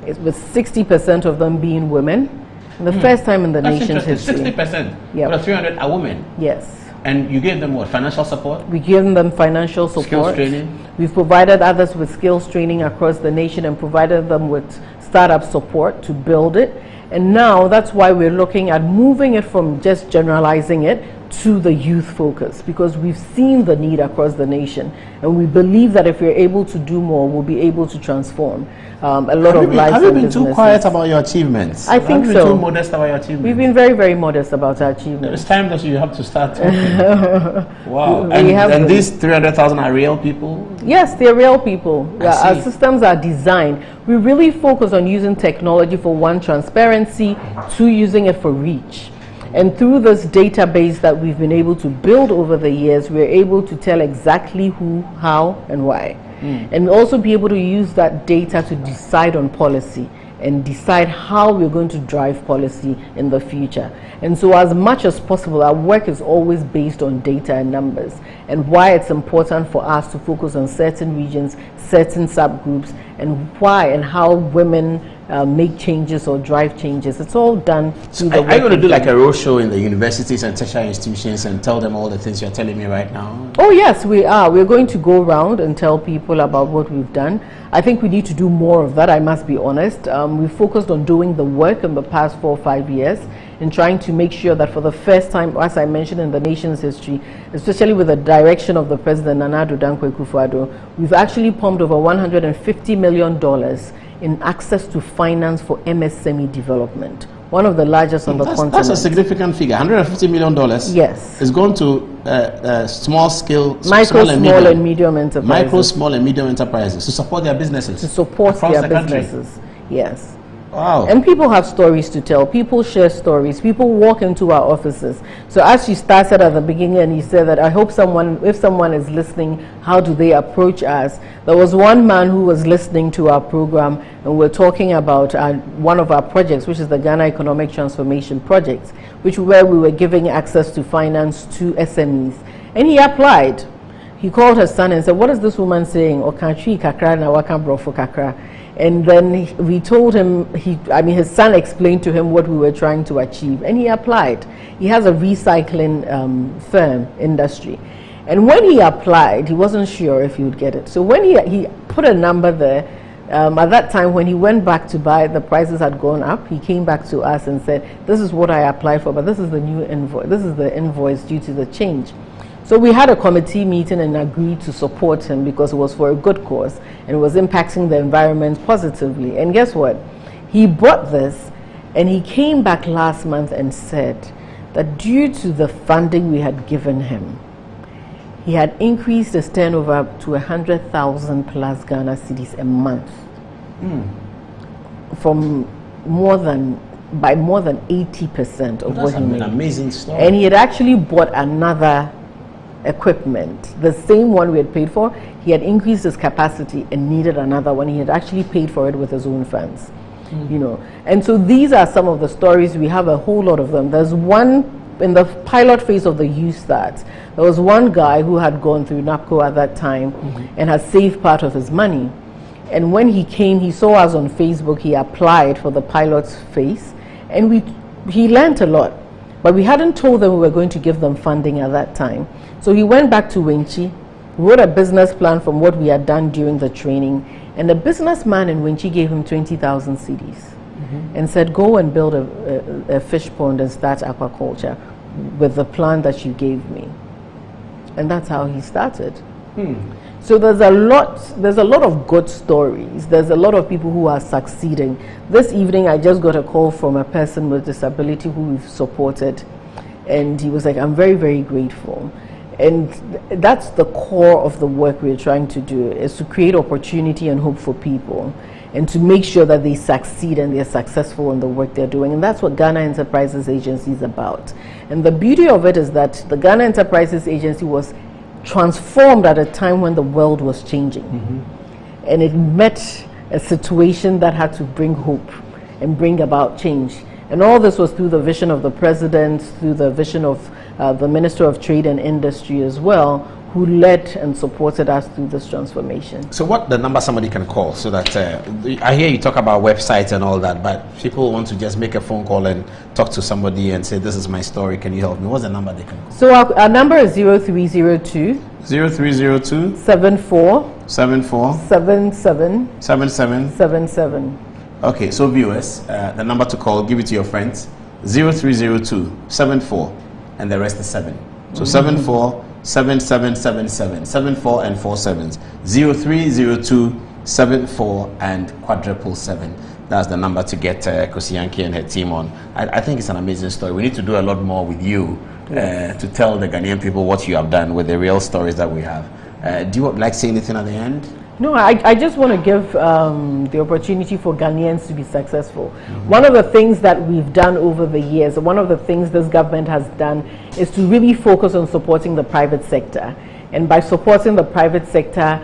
with 60% of them being women. The first time in the nation's history. 60%? Yeah. But 300 are women? Yes. And you gave them what, financial support? We give them financial support. Skills training? We've provided others with skills training across the nation and provided them with startup support to build it. And now that's why we're looking at moving it from just generalizing it to the youth focus, because we've seen the need across the nation, and we believe that if we're able to do more, we'll be able to transform a lot of lives. Have you been too quiet about your achievements? I think so. Have you been too modest about your achievements? We've been very, very modest about our achievements. It's time that you have to start talking. Wow. And these 300,000 are real people? Yes, they're real people. Our systems are designed. We really focus on using technology for one, transparency, two, using it for reach. And through this database that we've been able to build over the years, we're able to tell exactly who, how, and why. And also be able to use that data to decide on policy and decide how we're going to drive policy in the future. And so as much as possible, our work is always based on data and numbers, and why it's important for us to focus on certain regions, certain subgroups, and why and how women make changes or drive changes. It's all done through the work. Are you going to do like a roadshow in the universities and tertiary institutions and tell them all the things you're telling me right now? Oh yes, we are. We're going to go around and tell people about what we've done. I think we need to do more of that, I must be honest. We've focused on doing the work in the past 4 or 5 years in trying to make sure that for the first time, as I mentioned, in the nation's history, especially with the direction of the President Nana Addo Dankwa Akufo-Addo, we've actually pumped over $150 million in access to finance for MSME development, one of the largest on the continent. That's a significant figure. $150 million. Yes. It's going to small, small and medium enterprises. Micro, small and medium enterprises to support their businesses. To support across their the country. businesses. Yes. Wow. And people have stories to tell. People share stories. People walk into our offices. So as you started at the beginning and you said that I hope if someone is listening, how do they approach us? There was one man who was listening to our program, and we're talking about one of our projects, which is the Ghana Economic Transformation Project, where we were giving access to finance to SMEs. And he applied. He called his son and said, what is this woman saying? Okanchi kakra na wakan brofo kakra. And then we told him, his son explained to him what we were trying to achieve, and he applied. He has a recycling firm industry. And when he applied, he wasn't sure if he would get it. So when he put a number there, at that time when he went back to buy, the prices had gone up. He came back to us and said, this is what I applied for, but this is the new invoice. This is the invoice due to the change. So we had a committee meeting and agreed to support him because it was for a good cause and it was impacting the environment positively. And guess what? He bought this and he came back last month and said that due to the funding we had given him, he had increased his turnover to 100,000 plus Ghana cedis a month. From by more than 80% of what he made. That's an amazing story. And he had actually bought another equipment, the same one we had paid for. He had increased his capacity and needed another one. He had actually paid for it with his own funds, you know. And so these are some of the stories. We have a whole lot of them. There's one in the pilot phase of the YouStart. There was one guy who had gone through NAPCO at that time and had saved part of his money. And when he came, he saw us on Facebook. He applied for the pilot phase, and he learned a lot. But we hadn't told them we were going to give them funding at that time. So he went back to Wenchi, wrote a business plan from what we had done during the training, and the businessman in Wenchi gave him 20,000 cedis and said, go and build a fish pond and start aquaculture with the plan that you gave me. And that's how he started. So there's a lot of good stories. There's a lot of people who are succeeding. This evening I just got a call from a person with disability who we've supported, and he was like, I'm very, very grateful. And that's the core of the work we're trying to do, is to create opportunity and hope for people and to make sure that they succeed and they're successful in the work they're doing. And that's what Ghana Enterprises Agency is about. And the beauty of it is that the Ghana Enterprises Agency was transformed at a time when the world was changing. And it met a situation that had to bring hope and bring about change. And all this was through the vision of the president, through the vision of the Minister of Trade and Industry as well, who led and supported us through this transformation. So what the number somebody can call, so that I hear you talk about websites and all that, but people want to just make a phone call and talk to somebody and say, this is my story, can you help me? What's the number they can call? So our number is 0302 0302 74 74 77 77 77. Okay, so viewers, the number to call, give it to your friends, 0302 74, and the rest is 7. So 74 7777, 74 and 4 sevens, 0302 74 and quadruple 7. That's the number to get Kosianki and her team on. I think it's an amazing story. We need to do a lot more with you to tell the Ghanaian people what you have done with the real stories that we have. Do you like to say anything at the end? No, I just want to give the opportunity for Ghanaians to be successful. One of the things that we've done over the years, one of the things this government has done, is to really focus on supporting the private sector. And by supporting the private sector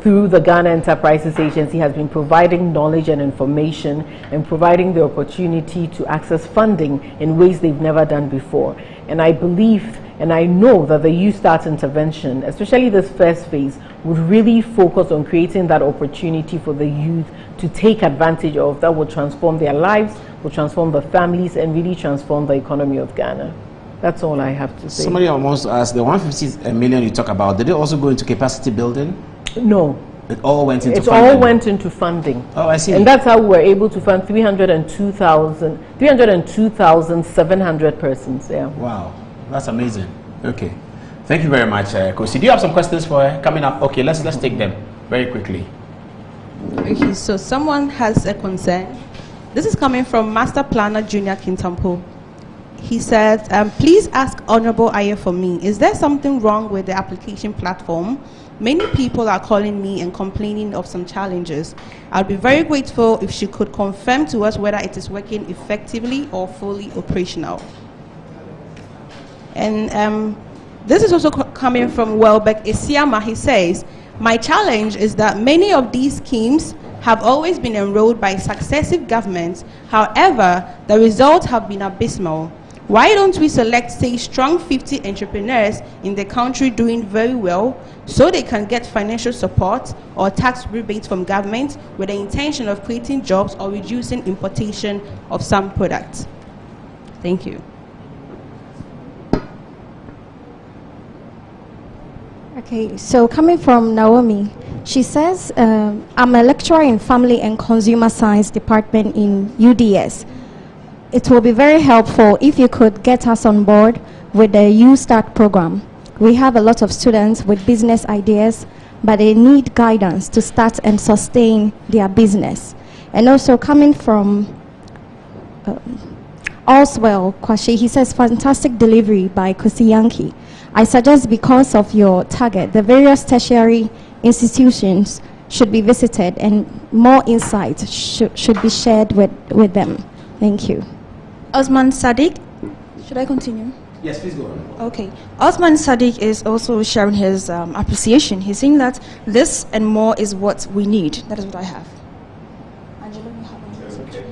through the Ghana Enterprises Agency, has been providing knowledge and information and providing the opportunity to access funding in ways they've never done before. And I believe and I know that the YouStart intervention, especially this first phase, would really focus on creating that opportunity for the youth to take advantage of, that will transform their lives, will transform the families, and really transform the economy of Ghana. That's all I have to say. Somebody almost asked, the 150 million you talk about, did it also go into capacity building? No. It all went into funding? It all went into funding. Oh, I see. And that's how we were able to fund 302,700 persons. Yeah. Wow. That's amazing. Okay. Thank you very much, Kosi. Do you have some questions for her coming up? Okay, let's take them very quickly. Okay, so someone has a concern. This is coming from Master Planner Junior Kintampo. He said, please ask Honorable Aye for me. Is there something wrong with the application platform? Many people are calling me and complaining of some challenges. I'd be very grateful if she could confirm to us whether it is working effectively or fully operational. And this is also coming from Welbeck Isiama. He says, my challenge is that many of these schemes have always been enrolled by successive governments. However, the results have been abysmal. Why don't we select, say, strong 50 entrepreneurs in the country doing very well so they can get financial support or tax rebates from government with the intention of creating jobs or reducing importation of some products? Thank you. Okay, so coming from Naomi, she says, I'm a lecturer in Family and Consumer Science Department in UDS. It will be very helpful if you could get us on board with the YouStart program. We have a lot of students with business ideas, but they need guidance to start and sustain their business. And also coming from Allswell Kwashi, he says, fantastic delivery by Kosi Yankee. I suggest because of your target, the various tertiary institutions should be visited and more insights should be shared with them. Thank you. Osman Sadiq, should I continue? Yes, please go on. Okay. Osman Sadiq is also sharing his appreciation. He's saying that this and more is what we need. That is what I have. Angela, you have a message? Okay.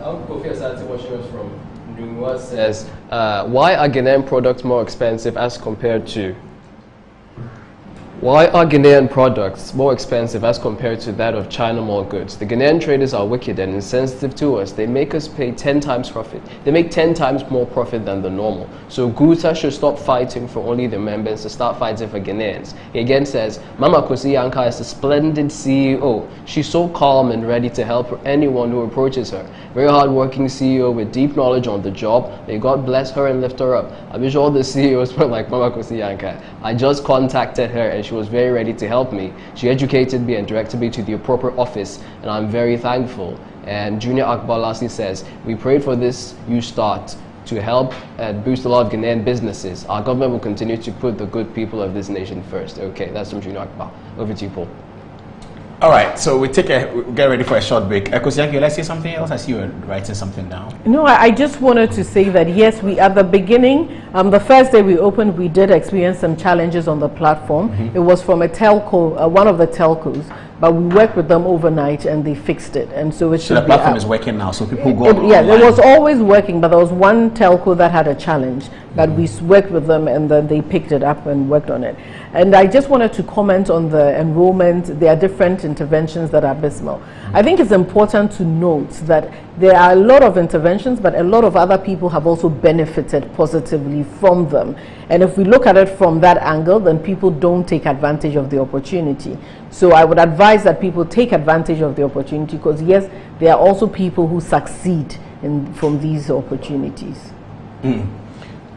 Uncle Kofi Asante, watching us from Nungwa, says, why are Ghanaian products more expensive as compared to? Why are Ghanaian products more expensive as compared to that of China mall goods? The Ghanaian traders are wicked and insensitive to us. They make us pay 10 times profit. They make 10 times more profit than the normal. So Guta should stop fighting for only the members to start fighting for Ghanaians. He again says, Mama Kosi Yanka is a splendid CEO. She's so calm and ready to help anyone who approaches her. Very hard-working CEO with deep knowledge on the job. May God bless her and lift her up. I wish all the CEOs were like Mama Kosi Yanka. I just contacted her and she was very ready to help me. She educated me and directed me to the appropriate office, and I'm very thankful. And Junior Akbar lastly says, we prayed for this YouStart to help and boost a lot of Ghanaian businesses. Our government will continue to put the good people of this nation first. Okay, that's from Junior Akbar. Over to you, Paul. All right, so we get ready for a short break. Kosi Yankee, let's say something else. I see you were writing something down. No, I just wanted to say that yes, we at the beginning, the first day we opened, we did experience some challenges on the platform. It was from a telco, one of the telcos, but we worked with them overnight and they fixed it. And so it should the be platform up. is working now, so people go online. Yeah, it was always working, but there was one telco that had a challenge. But we worked with them and then they picked it up and worked on it. And I just wanted to comment on the enrollment. There are different interventions that are abysmal. I think it's important to note that there are a lot of interventions, but a lot of other people have also benefited positively from them. And if we look at it from that angle, then people don't take advantage of the opportunity. So I would advise that people take advantage of the opportunity because yes, there are also people who succeed from these opportunities.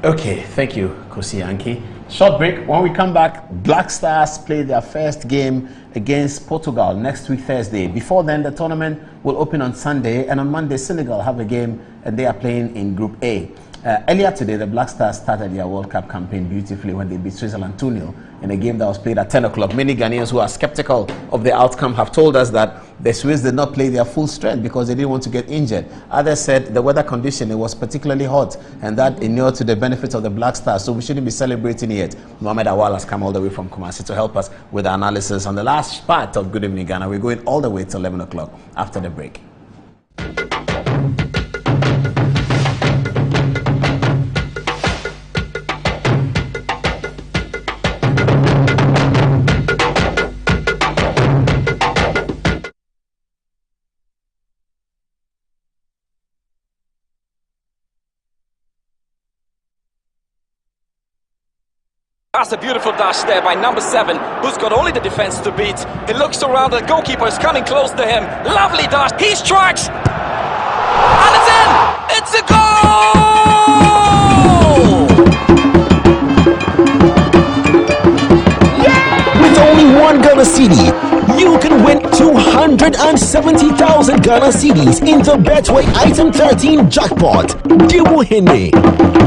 Okay, thank you, Kosi Yankee. Short break. When we come back, Black Stars play their first game against Portugal next week, Thursday. Before then, the tournament will open on Sunday, and on Monday, Senegal have a game, and they are playing in Group A. Earlier today, the Black Stars started their World Cup campaign beautifully when they beat Switzerland 2-0 in a game that was played at 10 o'clock. Many Ghanaians who are skeptical of the outcome have told us that the Swiss did not play their full strength because they didn't want to get injured. Others said the weather condition, it was particularly hot, and that inured to the benefit of the Black Stars, so we shouldn't be celebrating yet. Mohamed Awal has come all the way from Kumasi to help us with the analysis on the last part of Good Evening Ghana. We're going all the way till 11 o'clock after the break. That's a beautiful dash there by number 7, who's got only the defense to beat. He looks around, the goalkeeper is coming close to him. Lovely dash, he strikes! And it's in! It's a goal! With only one Ghana cedi, you can win 200 170,000 Ghana cedis in the Betway Item 13 jackpot. Diwohene.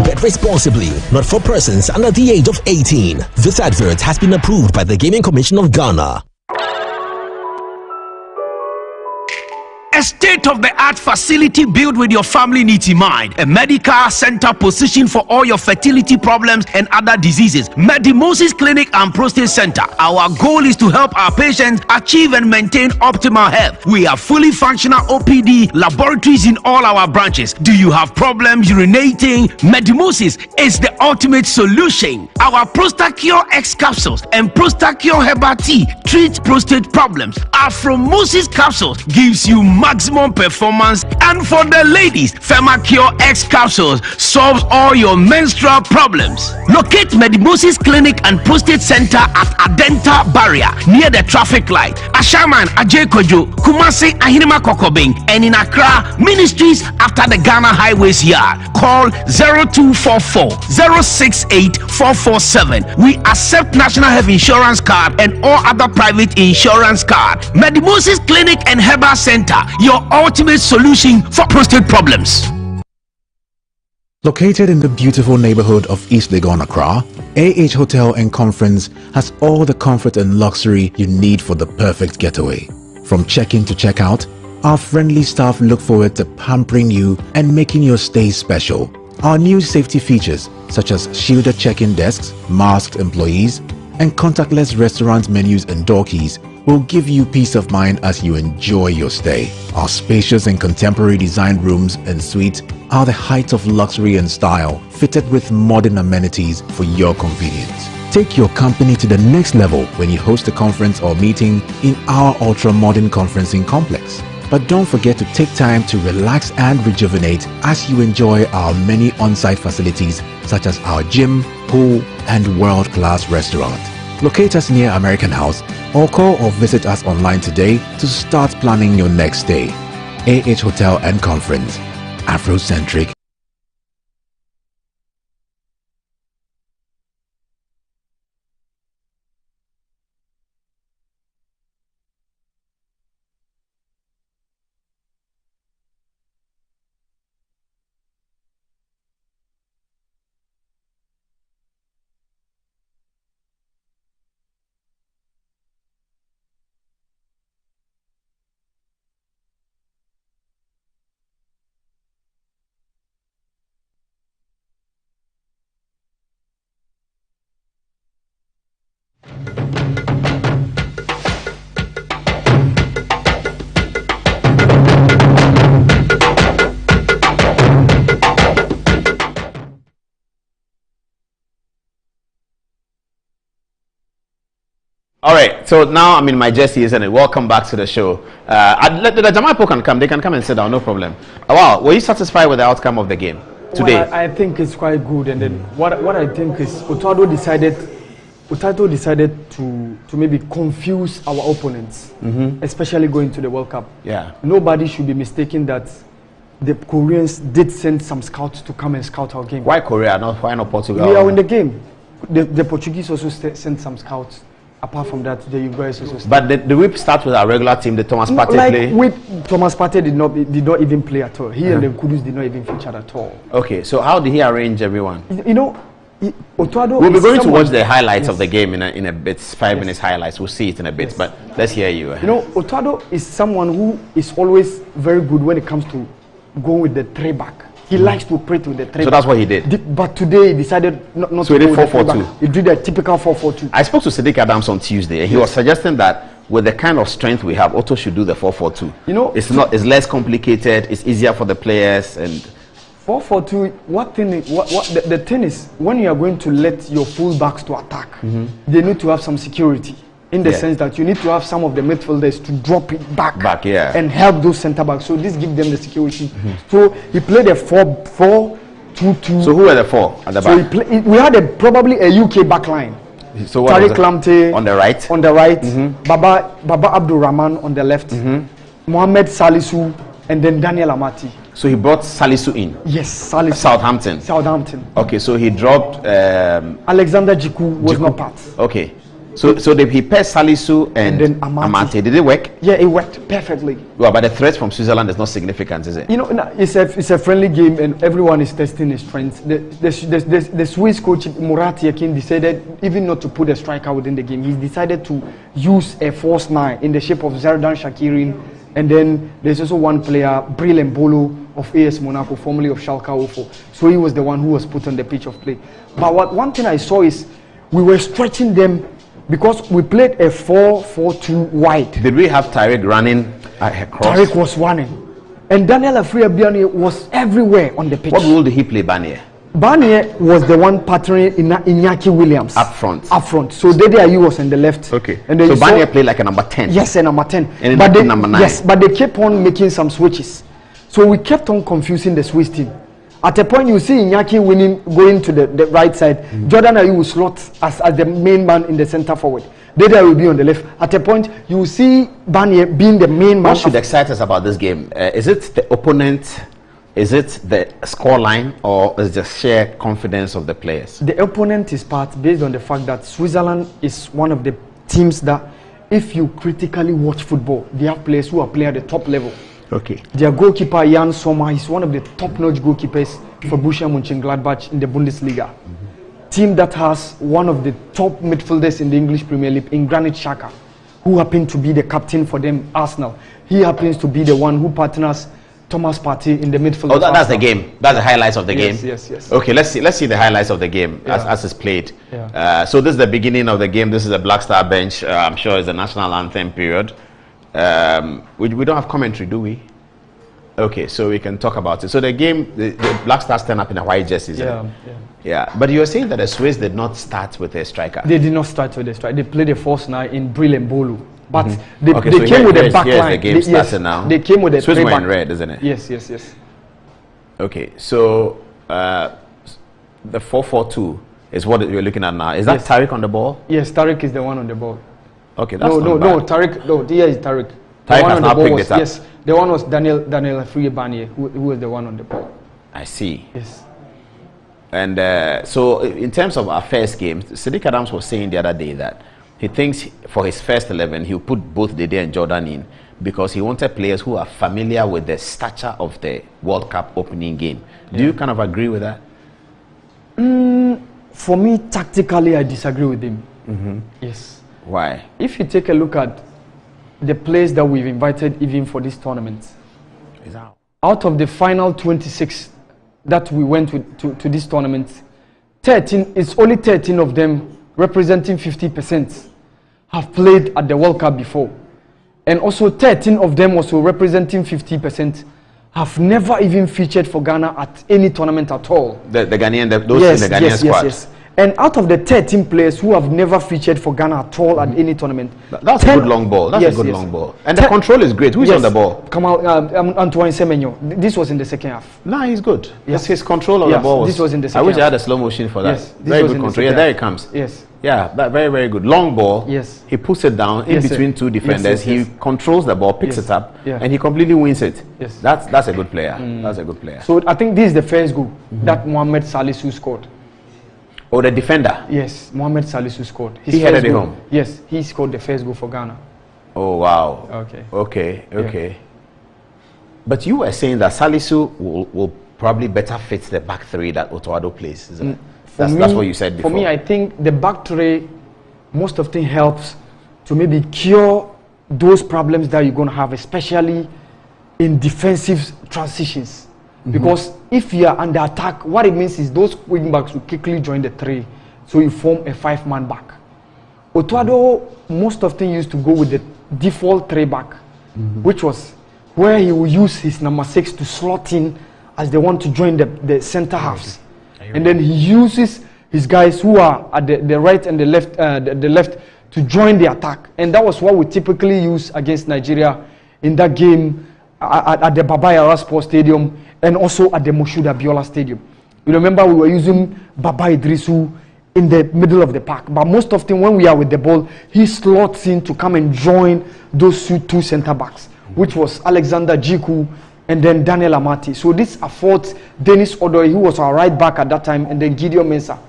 Bet responsibly, not for persons under the age of 18. This advert has been approved by the Gaming Commission of Ghana. A state-of-the-art facility built with your family needs in mind. A medical center positioned for all your fertility problems and other diseases. Medimosis Clinic and Prostate Center. Our goal is to help our patients achieve and maintain optimal health. We have fully functional OPD laboratories in all our branches. Do you have problems urinating? Medimosis is the ultimate solution. Our Prostacure X capsules and Prostacure Herbal Tea treat prostate problems. Afromosis capsules gives you maximum performance, and for the ladies, Femacure X capsules solves all your menstrual problems. Locate Medimosis Clinic and Prostate Center at Adenta Barrier near the traffic light, Ashaman Ajekojo, Kumasi Ahinima Kokobing, and in Accra Ministries after the Ghana Highways Yard. Call 0244 068 447. We accept National Health Insurance card and all other private insurance card. Medimosis Clinic and Herbal Center, your ultimate solution for prostate problems. Located in the beautiful neighborhood of East Legon, Accra, AH Hotel and Conference has all the comfort and luxury you need for the perfect getaway. From check-in to check-out, our friendly staff look forward to pampering you and making your stay special. Our new safety features such as shielded check-in desks, masked employees, and contactless restaurant menus and door keys will give you peace of mind as you enjoy your stay. Our spacious and contemporary designed rooms and suites are the height of luxury and style, fitted with modern amenities for your convenience. Take your company to the next level when you host a conference or meeting in our ultra-modern conferencing complex. But don't forget to take time to relax and rejuvenate as you enjoy our many on-site facilities such as our gym, pool, and world-class restaurant. Locate us near American House or call or visit us online today to start planning your next stay. AH Hotel and Conference. Afrocentric. All right, so now I'm in my jersey, isn't it? Welcome back to the show. The Jama people can come. They can come and sit down, no problem. Wow, were you satisfied with the outcome of the game today? Well, I think it's quite good. And then what I think is Otado decided to maybe confuse our opponents, especially going to the World Cup. Yeah. Nobody should be mistaken that the Koreans did send some scouts to come and scout our game. Why Korea? Why not Portugal? We are in the game. The Portuguese also sent some scouts. Apart from that, the guys also. But the whip starts with our regular team. The Thomas Partey play. Thomas Partey did not even play at all. He and the Kudus did not even feature at all. Okay, so how did he arrange everyone? You know, Otado. We'll be going to watch the highlights of the game in a bit. 5 minutes highlights. We'll see it in a bit. But let's hear you. You know, Otado is someone who is always very good when it comes to going with the 3-back. He likes to operate with the 3-back. So that's what he did. But today he decided not so to he go did with the 4-4-2. He did a typical 4-4-2. I spoke to Sadiq Adams on Tuesday, and he was suggesting that with the kind of strength we have, Otto should do the 4-4-2. You know, it's less complicated. It's easier for the players. And 4-4-2. The thing is, when you are going to let your full-backs to attack, they need to have some security. In the sense that you need to have some of the midfielders to drop it back and help those centre backs. So this gives them the security. So he played a 4-4-2-2. So who were the four at the back? So we had probably a UK back line. So Tariq Lamptey on the right. On the right. Baba Abdul Rahman on the left. Mohamed Salisu and then Daniel Amati. So he brought Salisu in. Yes, Salisu. Southampton. Okay, so he dropped Alexander Jiku was not part. Okay. So he paired Salisu and then Amate. Did it work? Yeah, it worked perfectly. Well, but the threat from Switzerland is not significant, is it? You know, it's a friendly game and everyone is testing his strengths. The Swiss coach Murat Yakin decided even not to put a striker within the game. He decided to use a false 9 in the shape of Zerdan Shakirin. And then there's also one player, Bril Mbolo of AS Monaco, formerly of Schalke 04. So he was the one who was put on the pitch of play. But one thing I saw is we were stretching them because we played a 4-4-2 wide. Did we have Tariq running across? Tariq was running. And Daniel Afriabiani was everywhere on the pitch. What role did he play, Barnier? Barnier was the one partnering Iñaki Williams. Up front. So Dede Ayew was on the left. Okay. And so Barnier played like a number 10. Yes, a number 10. And but number 9. Yes, but they kept on making some switches. So we kept on confusing the Swiss team. At a point, you see Iñaki going to the right side. Jordan Ayew will slot as the main man in the center forward. Dede will be on the left. At a point, you will see Barnier being the main man. What should excite us about this game? Is it the opponent? Is it the score line, or is it just sheer confidence of the players? The opponent is part based on the fact that Switzerland is one of the teams that, if you critically watch football, they have players who are playing at the top level. Okay. Their goalkeeper Jan Sommer is one of the top-notch goalkeepers for Borussia Mönchengladbach in the Bundesliga. Team that has one of the top midfielders in the English Premier League, in Granit Xhaka, who happened to be the captain for them, Arsenal. He happens to be the one who partners Thomas Partey in the midfield. Oh, that's the game. That's the highlights of the game. Yes. Okay, let's see the highlights of the game as it's played. Yeah. So this is the beginning of the game. This is the Black Star bench. I'm sure it's the national anthem period. We don't have commentary, do we? Okay, so we can talk about it. So the game, the Black Stars stand up in a white jersey. Yeah. But you were saying that the Swiss did not start with a striker. They did not start with a striker. They played a false 9 in Bril Mbolo. But they so came with a back line. The game started now. They came with a Swiss were in red, isn't it? Yes. Okay, so the 4-4-2 is what you're looking at now. Is that Tariq on the ball? Yes, Tariq is the one on the ball. Okay, that's no, Tariq. No, here is Tariq. Tariq has now picked it up. Yes, the one was Daniel Afriabiani, who was the one on the ball. I see. Yes. And so in terms of our first game, Sadiq Adams was saying the other day that he thinks for his first 11, he'll put both Dede and Jordan in because he wanted players who are familiar with the stature of the World Cup opening game. Do you kind of agree with that? For me, tactically, I disagree with him. Yes. Why? If you take a look at the players that we've invited even for this tournament, out of the final 26 that we went to this tournament, 13, it's only 13 of them representing 50% have played at the World Cup before. And also 13 of them also representing 50% have never even featured for Ghana at any tournament at all. The Ghanaian, those in the Ghanaian squad. Yes. And out of the 13 players who have never featured for Ghana at all at any tournament, that's a good long ball. That's a good long ball. And the control is great. Who's on the ball? Kamal Antoine Semenyo. This was in the second half. No, he's good. Yes, his control of the ball. This was in the second half. I wish I had a slow motion for that. Yes, very good control. Yeah, there it comes. Yes. Yeah, very, very good. Long ball. Yes. He puts it down in between two defenders. He controls the ball, picks it up, and he completely wins it. Yes. That's a good player. That's a good player. So I think this is the first goal that Mohamed Salisu scored. Oh, the defender? Yes, Mohamed Salisu scored. He headed it home? Yes, he scored the first goal for Ghana. Oh, wow. Okay. Yeah. But you were saying that Salisu will probably better fit the back three that Otoado plays, isn't it? That's what you said before. For me, I think the back three most often helps to maybe cure those problems that you're going to have, especially in defensive transitions. Because if you are under attack, what it means is those wing backs will quickly join the three, so you form a 5-man back. Otoado most often used to go with the default 3-back, which was where he will use his number 6 to slot in as they want to join the center halves. And then he uses his guys who are at the right and the left to join the attack. And that was what we typically use against Nigeria in that game at the Baba Yara Sports Stadium and also at the Moshood Abiola Stadium. You remember we were using Baba Idrisu in the middle of the park. But most often when we are with the ball, he slots in to come and join those two center backs, which was Alexander Jiku and then Daniel Amati. So this affords Dennis Odoi, who was our right back at that time, and then Gideon Mensah,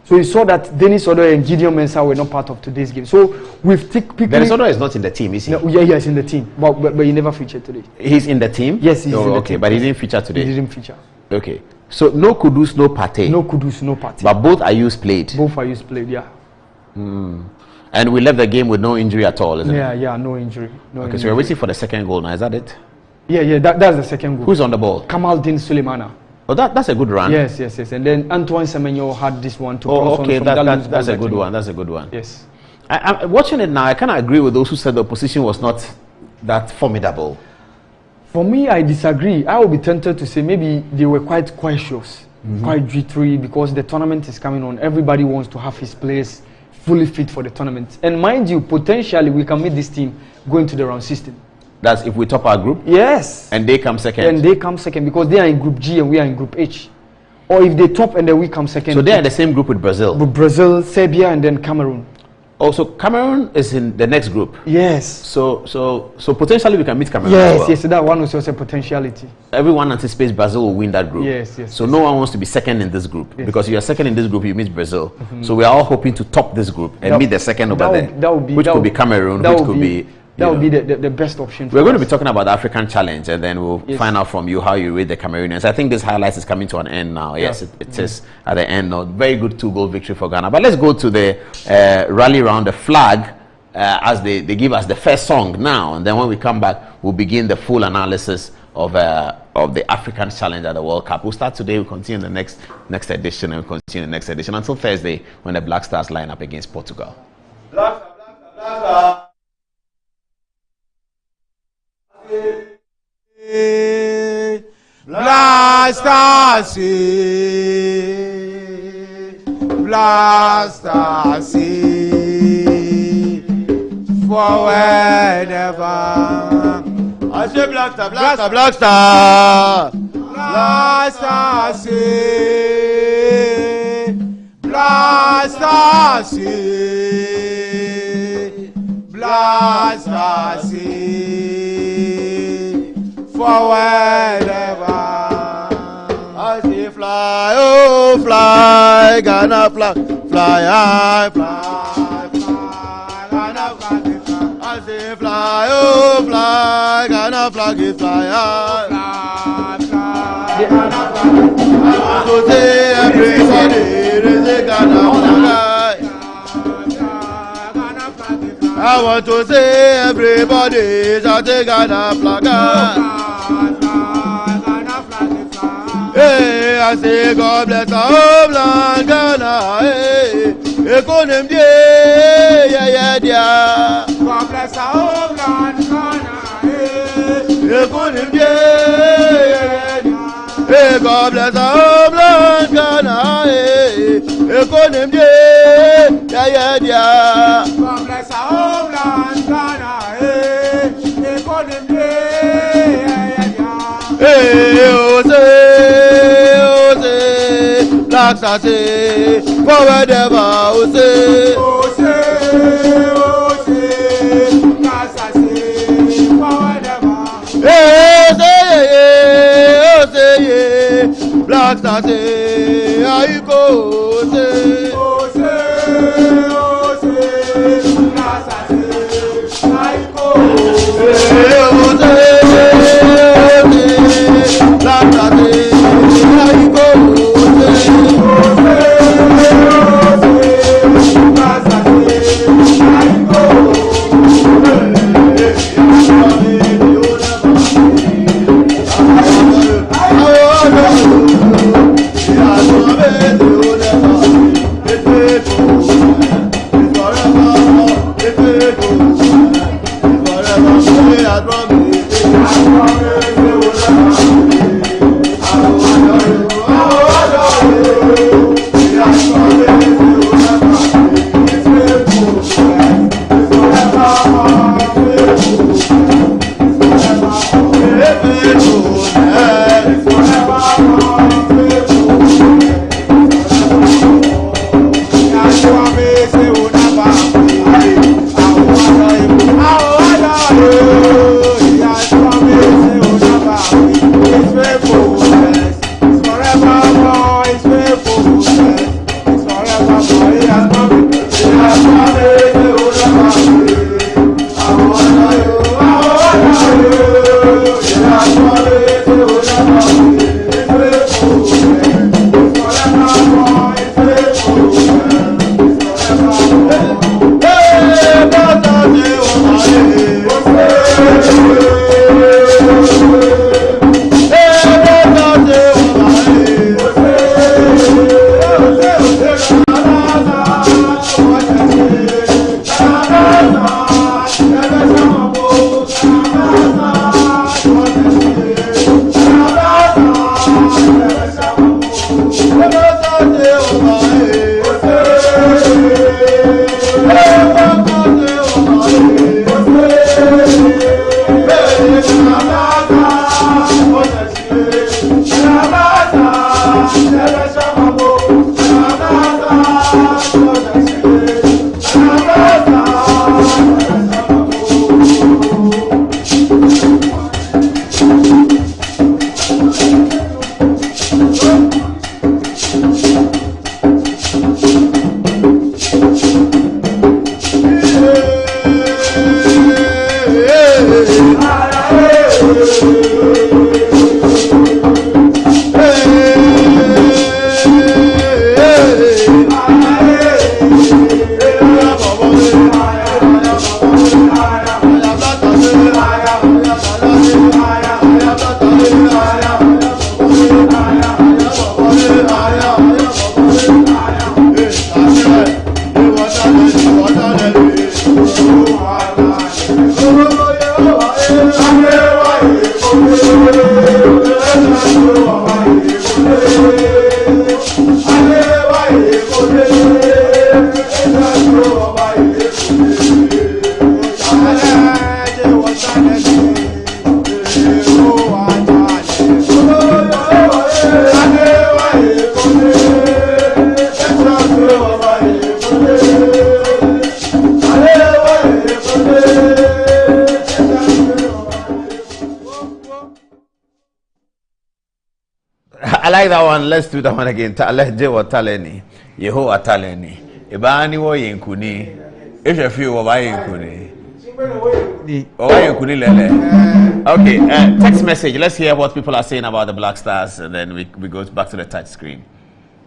So he saw that Dennis Odo and Gideon Mensah were not part of today's game. So we've picked. Dennis Odo is not in the team, is he? No, yeah, he's in the team, but he never featured today. He's in the team? Yes, he's in the team. But he didn't feature today. He didn't feature. Okay. So no Kudus, no Partey. No Kudus, no Partey. But both Ayus played. Both Ayus played, yeah. And we left the game with no injury at all, isn't it? Yeah, no injury. Okay, so we're waiting for the second goal now. Is that it? Yeah, that's the second goal. Who's on the ball? Kamaldeen Sulemana. Oh, that's a good run. Yes. And then Antoine Semenyo had this one to cross on from that's a good goal. one. That's a good one. Yes. I'm watching it now. I kind of agree with those who said the opposition was not that formidable. For me, I disagree. I would be tempted to say maybe they were quite cautious, quite jittery, because the tournament is coming on. Everybody wants to have his players fully fit for the tournament. And mind you, potentially we can meet this team going to the round 16. That's if we top our group? Yes. And they come second? And they come second because they are in Group G and we are in Group H. Or if they top and then we come second. So they are in the same group with Brazil? With Brazil, Serbia, and then Cameroon. Also, Cameroon is in the next group? Yes. So potentially we can meet Cameroon as well. Yes, that one was also a potentiality. Everyone anticipates Brazil will win that group. Yes. So no one wants to be second in this group. Because if you are second in this group, you meet Brazil. So we are all hoping to top this group and meet the second over there. Which could be Cameroon, which could be... That would be the best option. We're going to be talking about the African challenge, and then we'll find out from you how you rate the Cameroonians. I think this highlights is coming to an end now. Yes, it is at the end now. Very good 2-goal victory for Ghana. But let's go to the rally round the flag as they give us the first song now, and then when we come back, we'll begin the full analysis of the African challenge at the World Cup. We'll start today. We'll continue the next edition, and we'll continue the next edition until Thursday when the Black Stars line up against Portugal. Black Stars. Blasters, forward ever. I say Blaster, Blasters, forward ever. I say fly, oh fly, Ghana fly, fly high, fly, Ghana flag is fly. I say fly, oh fly, Ghana flag is fly high, fly, Ghana flag. I want to say everybody raise the Ghana flag high. I want to say everybody shout the Ghana flag high. Hey, I say God bless our homeland Ghana. Hey, economy, yeah. God bless our homeland Ghana. Hey, economy, yeah. Hey, God bless our homeland Ghana. Hey, economy, yeah. God bless our homeland Ghana. Hey, economy, yeah. Hey, Black Stars, forward ever, Black Stars, forward ever. Black Stars, how you go, Black Stars, how you go, Black Stars, how you go. Forever. I like that one. Let's do that one again. Let's do what taleni. Yehovah taleni. Ibani wo yenkuni. If you feel what yenkuni. Okay, text message. Let's hear what people are saying about the Black Stars, and then we go back to the touch screen.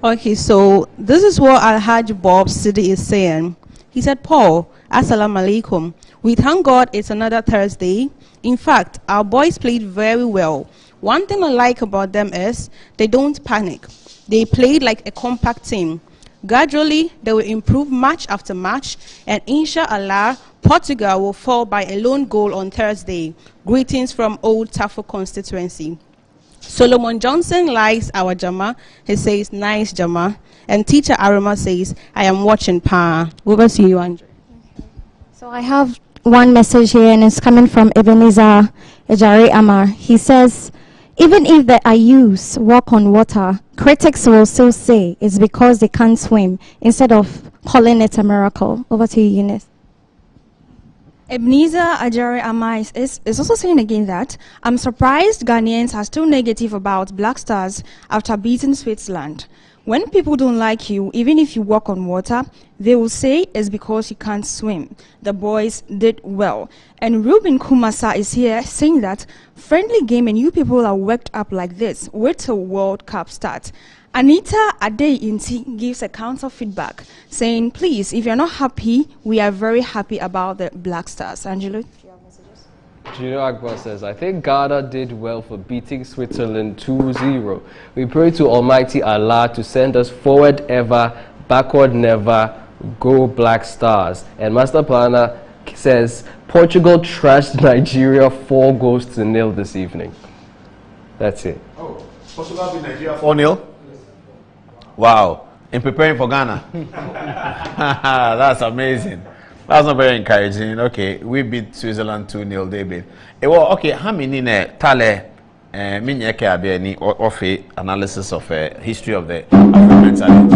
Okay, so this is what Alhaji Bob Sidi is saying. He said, Paul, Assalamu alaikum. We thank God it's another Thursday. In fact, our boys played very well. One thing I like about them is they don't panic. They played like a compact team. Gradually, they will improve match after match, and inshallah, Portugal will fall by a lone goal on Thursday. Greetings from Old Tafo constituency. Solomon Johnson likes our Jama. He says, nice Jama. And teacher Arima says, I am watching Pa. Over to you, Andre. So I have one message here, and it's coming from Ebenezer Ejari Amar. He says, even if the Ayus walk on water, critics will still say it's because they can't swim, instead of calling it a miracle. Over to you, Eunice. Ebenezer Ajari Amais is also saying again that I'm surprised Ghanaians are still negative about Black Stars after beating Switzerland. When people don't like you, even if you walk on water, they will say it's because you can't swim. The boys did well. And Ruben Kumasa is here saying that friendly game and you people are worked up like this. Wait till World Cup starts. Anita Adeyinti gives a counter feedback saying, please, if you're not happy, we are very happy about the Black Stars. Angelo? Gino Akbar says, I think Ghana did well for beating Switzerland 2-0. We pray to Almighty Allah to send us forward ever, backward never, go Black Stars. And Master Planner says, Portugal trashed Nigeria 4-0 this evening. That's it. Oh, Portugal beat Nigeria 4-0? Wow. In preparing for Ghana. That's amazing. That's not very encouraging. Okay, we beat Switzerland 2-0, they beat. Well, okay, how many tale minyeke abeni of analysis of history of the African talent?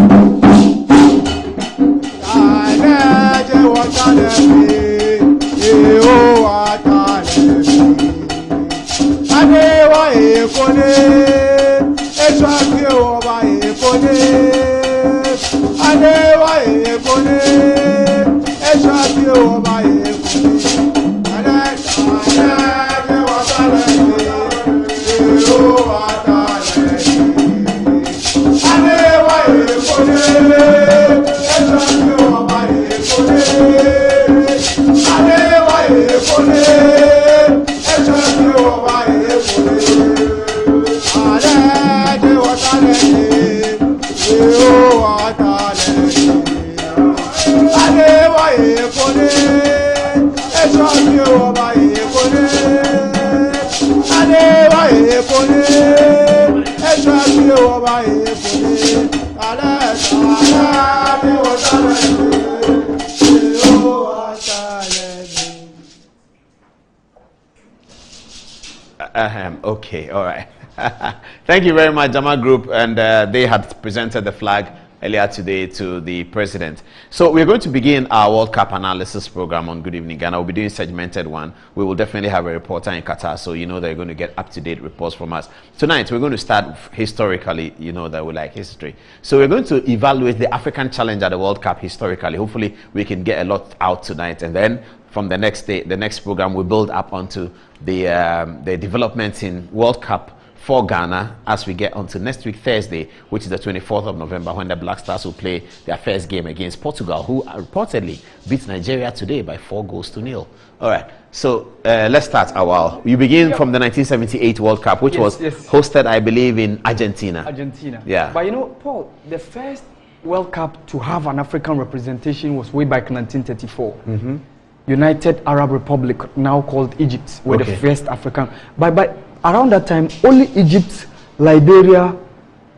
Okay, all right. Thank you very much, Jama Group, and they had presented the flag earlier today to the president. So we're going to begin our World Cup analysis program on Good Evening Ghana. We'll be doing a segmented one. We will definitely have a reporter in Qatar, so you know they're going to get up-to-date reports from us. Tonight, we're going to start historically. You know that we like history. So we're going to evaluate the African challenge at the World Cup historically. Hopefully, we can get a lot out tonight, and then from the next day, the next program, we build up onto the developments in World Cup for Ghana as we get onto next week, Thursday, which is the 24th of November, when the Black Stars will play their first game against Portugal, who reportedly beat Nigeria today by 4-0. All right, so let's start, Awal. You begin from the 1978 World Cup, which was hosted, I believe, in Argentina. Argentina. Yeah. But you know, Paul, the first World Cup to have an African representation was way back in 1934. Mm-hmm. United Arab Republic, now called Egypt, were the first African. But around that time, only Egypt, Liberia,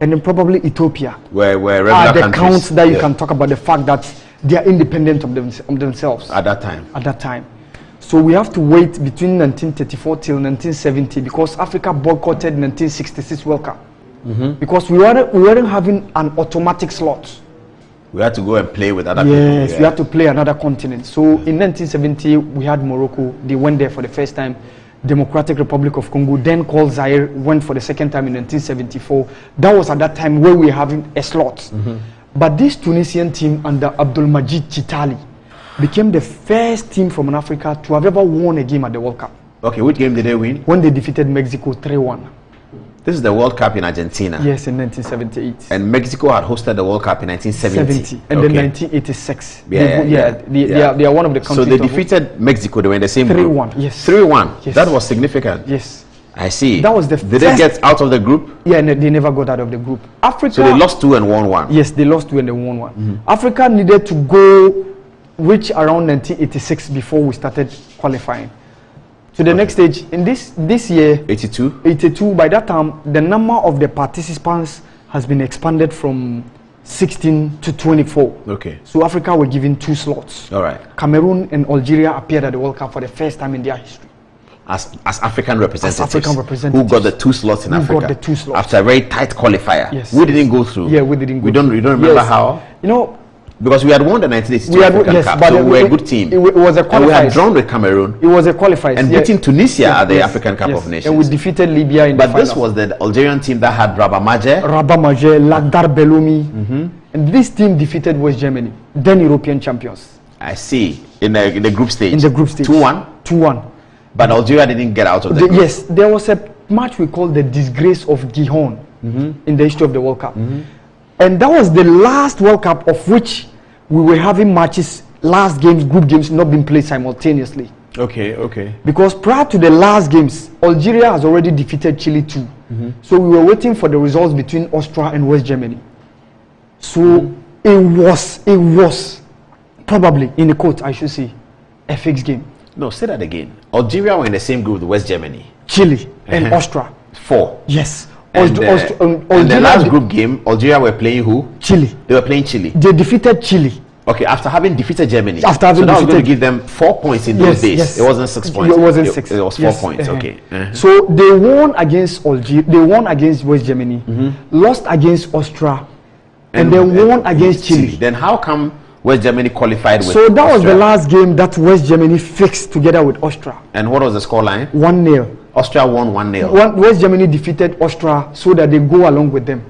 and then probably Ethiopia were are the counts that you can talk about the fact that they are independent of themselves. At that time. At that time. So we have to wait between 1934 till 1970 because Africa boycotted 1966 World Cup. Mm-hmm. Because we weren't having an automatic slot. We had to go and play with other people. Yes, we had to play another continent. So in 1970, we had Morocco. They went there for the first time. Democratic Republic of Congo, then called Zaire, went for the second time in 1974. That was at that time where we were having a slot. Mm-hmm. But this Tunisian team under Abdelmajid Chitali became the first team from Africa to have ever won a game at the World Cup. Okay, which game did they win? When they defeated Mexico 3-1. This is the World Cup in Argentina. Yes, in 1978. And Mexico had hosted the World Cup in 1970. And then 1986. They are one of the countries. So they defeated Mexico. They were in the same group. 3-1. Yes. 3-1. Yes. That was significant. Yes. I see. That was the Did they get out of the group? Yeah, they never got out of the group. Africa. So they lost 2 and won 1. Yes, they lost 2 and they won 1. Mm-hmm. Africa needed to go reach around 1986 before we started qualifying. To the next stage, in this year, 82, by that time, the number of the participants has been expanded from 16 to 24. Okay. So Africa were given 2 slots. All right. Cameroon and Algeria appeared at the World Cup for the first time in their history. As African representatives. As African representatives. Who got the 2 slots in Africa. Who got the 2 slots. After a very tight qualifier. Yes. We didn't go through. Yeah, we didn't go through. You don't remember how? You know, because we had won the 1982 African Cup, so we were a good team. It was a qualifier. And we had drawn with Cameroon. It was a qualifier. And beating Tunisia at the African Cup of Nations. And we defeated Libya in the final. But this was the Algerian team that had Rabamaje, Lakhdar Belloumi. And this team defeated West Germany, then European champions. I see. In the group stage. In the group stage. 2-1? 2-1. But Algeria didn't get out of the group. Yes, there was a match we called the disgrace of Gihon in the history of the World Cup. And that was the last World Cup of which we were having matches, last games, group games, not being played simultaneously. Okay. Because prior to the last games, Algeria has already defeated Chile 2. So we were waiting for the results between Austria and West Germany. So it was probably, in the quote, I should say, a fixed game. No, say that again. Algeria were in the same group with West Germany. Chile and Austria. 4. Yes. And the last group game, Algeria were playing who? Chile. They were playing Chile. They defeated Chile. Okay, after having defeated Germany. After having so that was going to defeated- give them 4 points in those days. Yes. It wasn't 6 points. It wasn't 6. It was 4 Yes. points. Okay. So they won against Algeria. They won against West Germany. Lost against Austria. And then won against Chile. Then how come West Germany qualified with So that was Austria? the last game that West Germany fixed together with Austria. And what was the scoreline? 1-0. Austria won 1-0. West Germany defeated Austria so that they go along with them.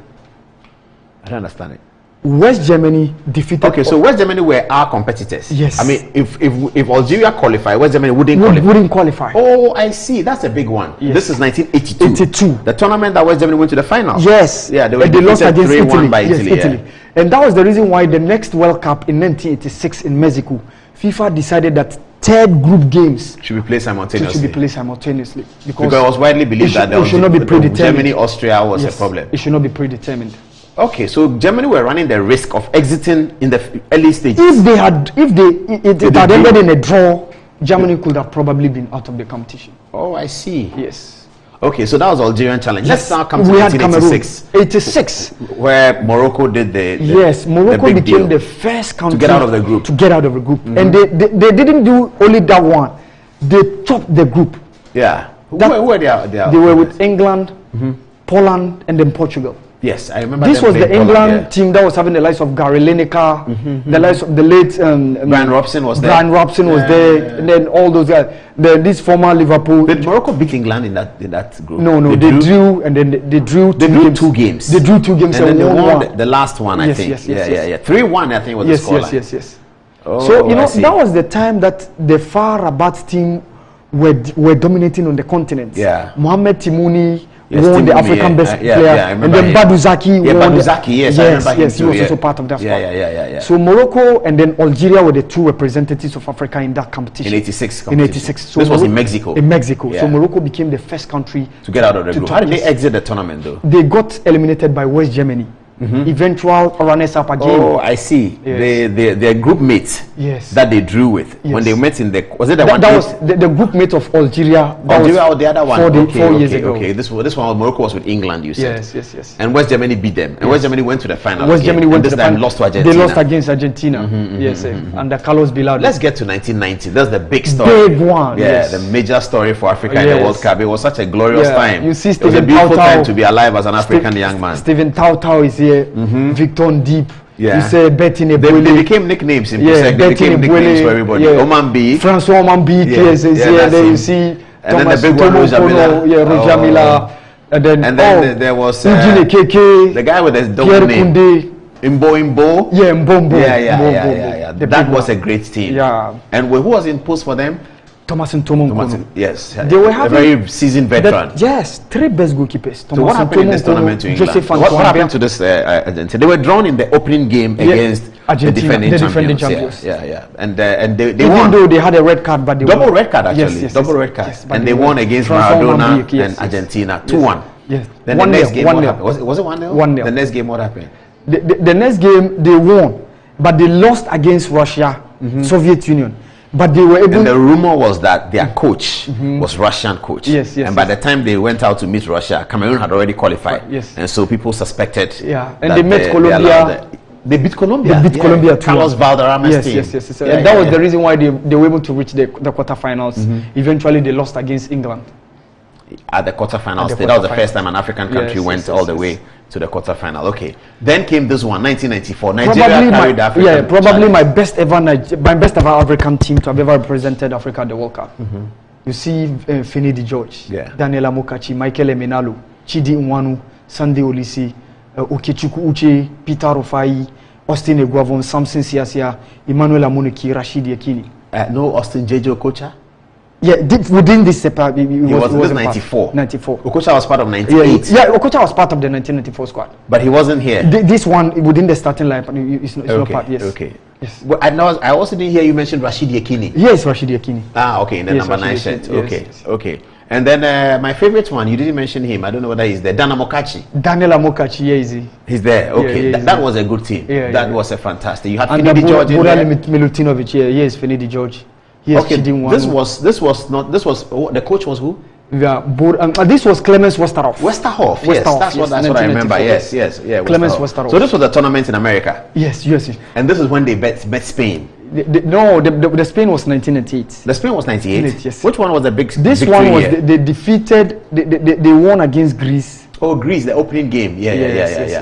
I don't understand it. West Germany defeated. Okay, so West Germany were our competitors. Yes. I mean, if Algeria qualified, West Germany wouldn't qualify. Oh, I see. That's a big one. Yes. This is 1982. The tournament that West Germany went to the final. Yes. Yeah, they were And they lost defeated against 3-1 Italy. by Yes, Italy. Italy. And that was the reason why the next World Cup in 1986 in Mexico, FIFA decided that third group games should be played simultaneously. Because it was widely believed that it should not be predetermined. Germany, Austria was Yes, a problem. It should not be predetermined. Okay, so Germany were running the risk of exiting in the early stages. If it had ended in a draw, Germany could have probably been out of the competition. Oh, I see. Yes. Okay, so that was Algerian challenge. Yes. Let's now come to 1986. 86. Where Morocco did the yes, Morocco the became deal the first country to get out of the group. And they didn't do only that one. They topped the group. Yeah. Who were they were with England, Poland, and then Portugal. Yes, I remember. This was the England team that was having the likes of Gary Lineker, the likes of the late Brian Robson was there. Brian Robson was there, and then all those guys. Then this former Liverpool. Did Morocco beat England in that group? No, they drew, and then they drew. They drew 2 games. They drew 2 games, and then they won one. the last one. I think. Yes. 3-1. I think was the scoreline. Yes. Oh, so that was the time that the FAR Rabat team were dominating on the continent. Yeah. Mohamed Timouni won the African best player, and then Badou Zaki won. Badou Zaki, yes, I remember him he was too, also part of that squad. Yeah. So Morocco and then Algeria were the 2 representatives of Africa in that competition. In 86. In 86. So this was in Mexico. In Mexico. So Morocco became the first country to get out of the group. How did they exit the tournament though? They got eliminated by West Germany. Eventual runners-up again. Oh, I see. Yes. Their group mates that they drew with when they met in the that was the group mate of Algeria. Algeria or the other one? 4 years ago. Okay, this one Morocco was with England. You said yes. And West Germany beat them. And West Germany went to the final. West Germany went to the final. Lost to Argentina. They lost against Argentina. Under Carlos Bilardo. Let's get to 1990. That's the big story. Big one. Yeah, the major story for Africa in the World Cup. It was such a glorious time. You see, it was a beautiful time to be alive as an African young man. Stephen Tautau is here. Victor Deep. Yeah. You say Betty Nebouele. They became nicknames in Pusek. They became nicknames for everybody. Oman B. Francois Oman B. Yes, is here. Then you see and Thomas then the big one, Roger Miller. Yeah, Roger Miller. And then there was Eugene Keke. The guy with the double name. Imbo. Yeah, Mbombo. Yeah. That was a great team. Yeah. And who was in post for them? Thomas and Tomo. Yes. They were having a very seasoned veteran. Yes, 3 best goalkeepers. So what happened in this tournament to England? What happened to this Argentina? They were drawn in the opening game against Argentina, the defending champions. Yeah. And they even won. Though they had a red card, but they double won. red card actually. Yes, double red card. Yes, and they won against Maradona and Argentina 2-1. Yes. Then the next game, what happened? Was it 1-0? 1-0. The next game, what happened? The next game they won, but they lost against Russia, Soviet Union. But they were able. And the rumor was that their coach was Russian coach. Yes. And by the time they went out to meet Russia, Cameroon had already qualified. Yes. And so people suspected. Yeah. And they met Colombia. They beat Colombia. They beat Colombia too. Carlos Valderrama's team. Yes. And that was the reason why they were able to reach the quarterfinals. Eventually, they lost against England. At the quarterfinals, that was the first time an African country went all the way to the quarterfinal. Okay, then came this one, 1994. Nigeria carried the African probably my best ever African team to have ever represented Africa at the World Cup. You see, Finidi George, Daniel Amokachi, Michael Emenalu, Chidi Nwanu, Sunday Olisi, Okechukwu Uche, Peter Rufai, Austin Eguavon, Samson Siasia, Emmanuel Amuniki, Rashid Yekini. No Austin Jeje Okocha? Yeah, within this separate, it was 94. 94. Okocha was part of 98. Yeah, Okocha was part of the 1994 squad. But he wasn't here. This one within the starting lineup, it's not part. Yes. Okay. Yes. Well, I also didn't hear you mention Rashid Yekini. Yes, Rashid Yekini. Okay, in the number 9 shirt. Okay. Yes. Okay. And then my favorite one, you didn't mention him. I don't know whether he's there. Daniel Amokachi, yeah, he's there. Okay, yeah, that was a good team. That was a fantastic. You had Finidi George in there. Milutinovic, yes, Finidi George. Yes, okay, this was the coach was who? Yeah, this was Clemens Westerhoff. Westerhoff, yes, that's what I remember. Yes, yeah. Clemens Westerhoff. So this was a tournament in America. Yes. And this is when they met Spain. The Spain was 1998. The Spain was 98. Yes. Which one was the big? This one was they defeated. They won against Greece. Oh, Greece, the opening game. Yeah.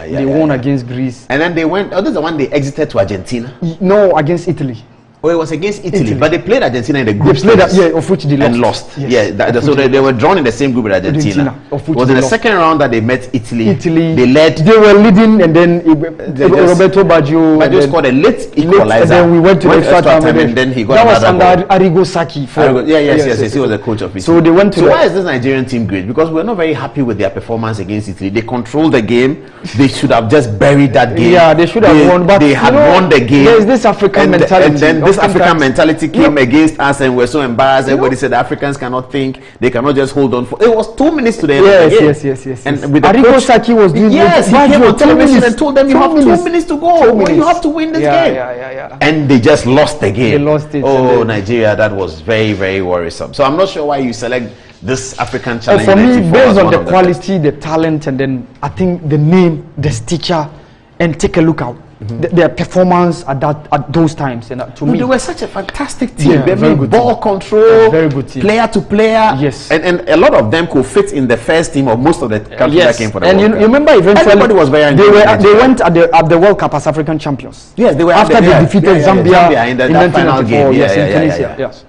They won against Greece. And then they went. Oh, this is the one they exited to Argentina. No, against Italy. Oh, it was against Italy, but they played Argentina in the group. They played of which they lost. Yes. So they were drawn in the same group with Argentina. Of which was in the second round that they met Italy. They were leading, and then Roberto Baggio scored a late equalizer. And then we went to extra time, and then he got that was under Arrigo Sacchi. Yes. He was the coach of Italy. So they went to. So why is this Nigerian team great? Because we're not very happy with their performance against Italy. They controlled the game. They should have just buried that game. Yeah, they should have won. But they had won the game. There's this African mentality. And then this African mentality came against us, and we're so embarrassed. Everybody said the Africans cannot think; they cannot just hold on. It was 2 minutes to the end of the game. Yes. And with the Arrigo coach, Sacchi was doing he came on television and told them, "You have 2 minutes. minutes to go. You have to win this game." And they just lost the game. They lost it. Oh, Nigeria, that was very, very worrisome. So I'm not sure why you select this African challenge. For me, based on the quality, the talent, and then I think the name, the stature, and take a look out. Their performance at those times, and to me, they were such a fantastic team. Very good ball control, very good team, player to player. Yes, and a lot of them could fit in the first team of most of the countries that came for the World Cup. And you remember, eventually, everybody was very. They went at the World Cup as African champions. Yes, they were after they defeated Zambia in the final game. Yes.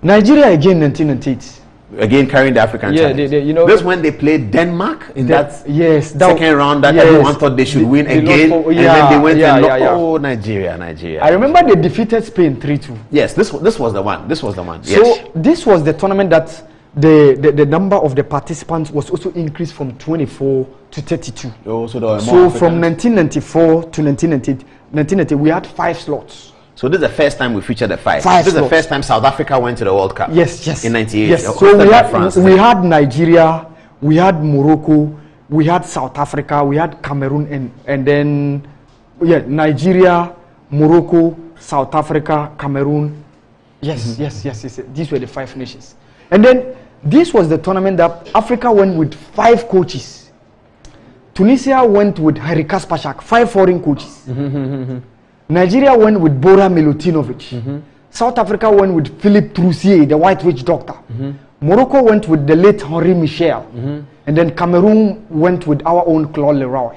Nigeria again, 1998. Again, carrying the African challenge. This when they played Denmark in that second round that everyone thought they should win again, and then they went and lost. Oh, Nigeria. I remember they defeated Spain 3-2. Yes, this was the one. So this was the tournament that the number of the participants was also increased from 24 to 32. Oh, so from 1994 to 1990, we had 5 slots. So this is the first time we featured the 5. This is the first time South Africa went to the World Cup. Yes. In 98. Yes. So we had Nigeria, we had Morocco, we had South Africa, we had Cameroon, and then Nigeria, Morocco, South Africa, Cameroon. Yes. These were the 5 nations. And then this was the tournament that Africa went with 5 coaches. Tunisia went with Harry Kasparchak, 5 foreign coaches. Nigeria went with Bora Milutinovic. South Africa went with Philippe Troussier, the white witch doctor. Morocco went with the late Henri Michel. And then Cameroon went with our own Claude Leroy.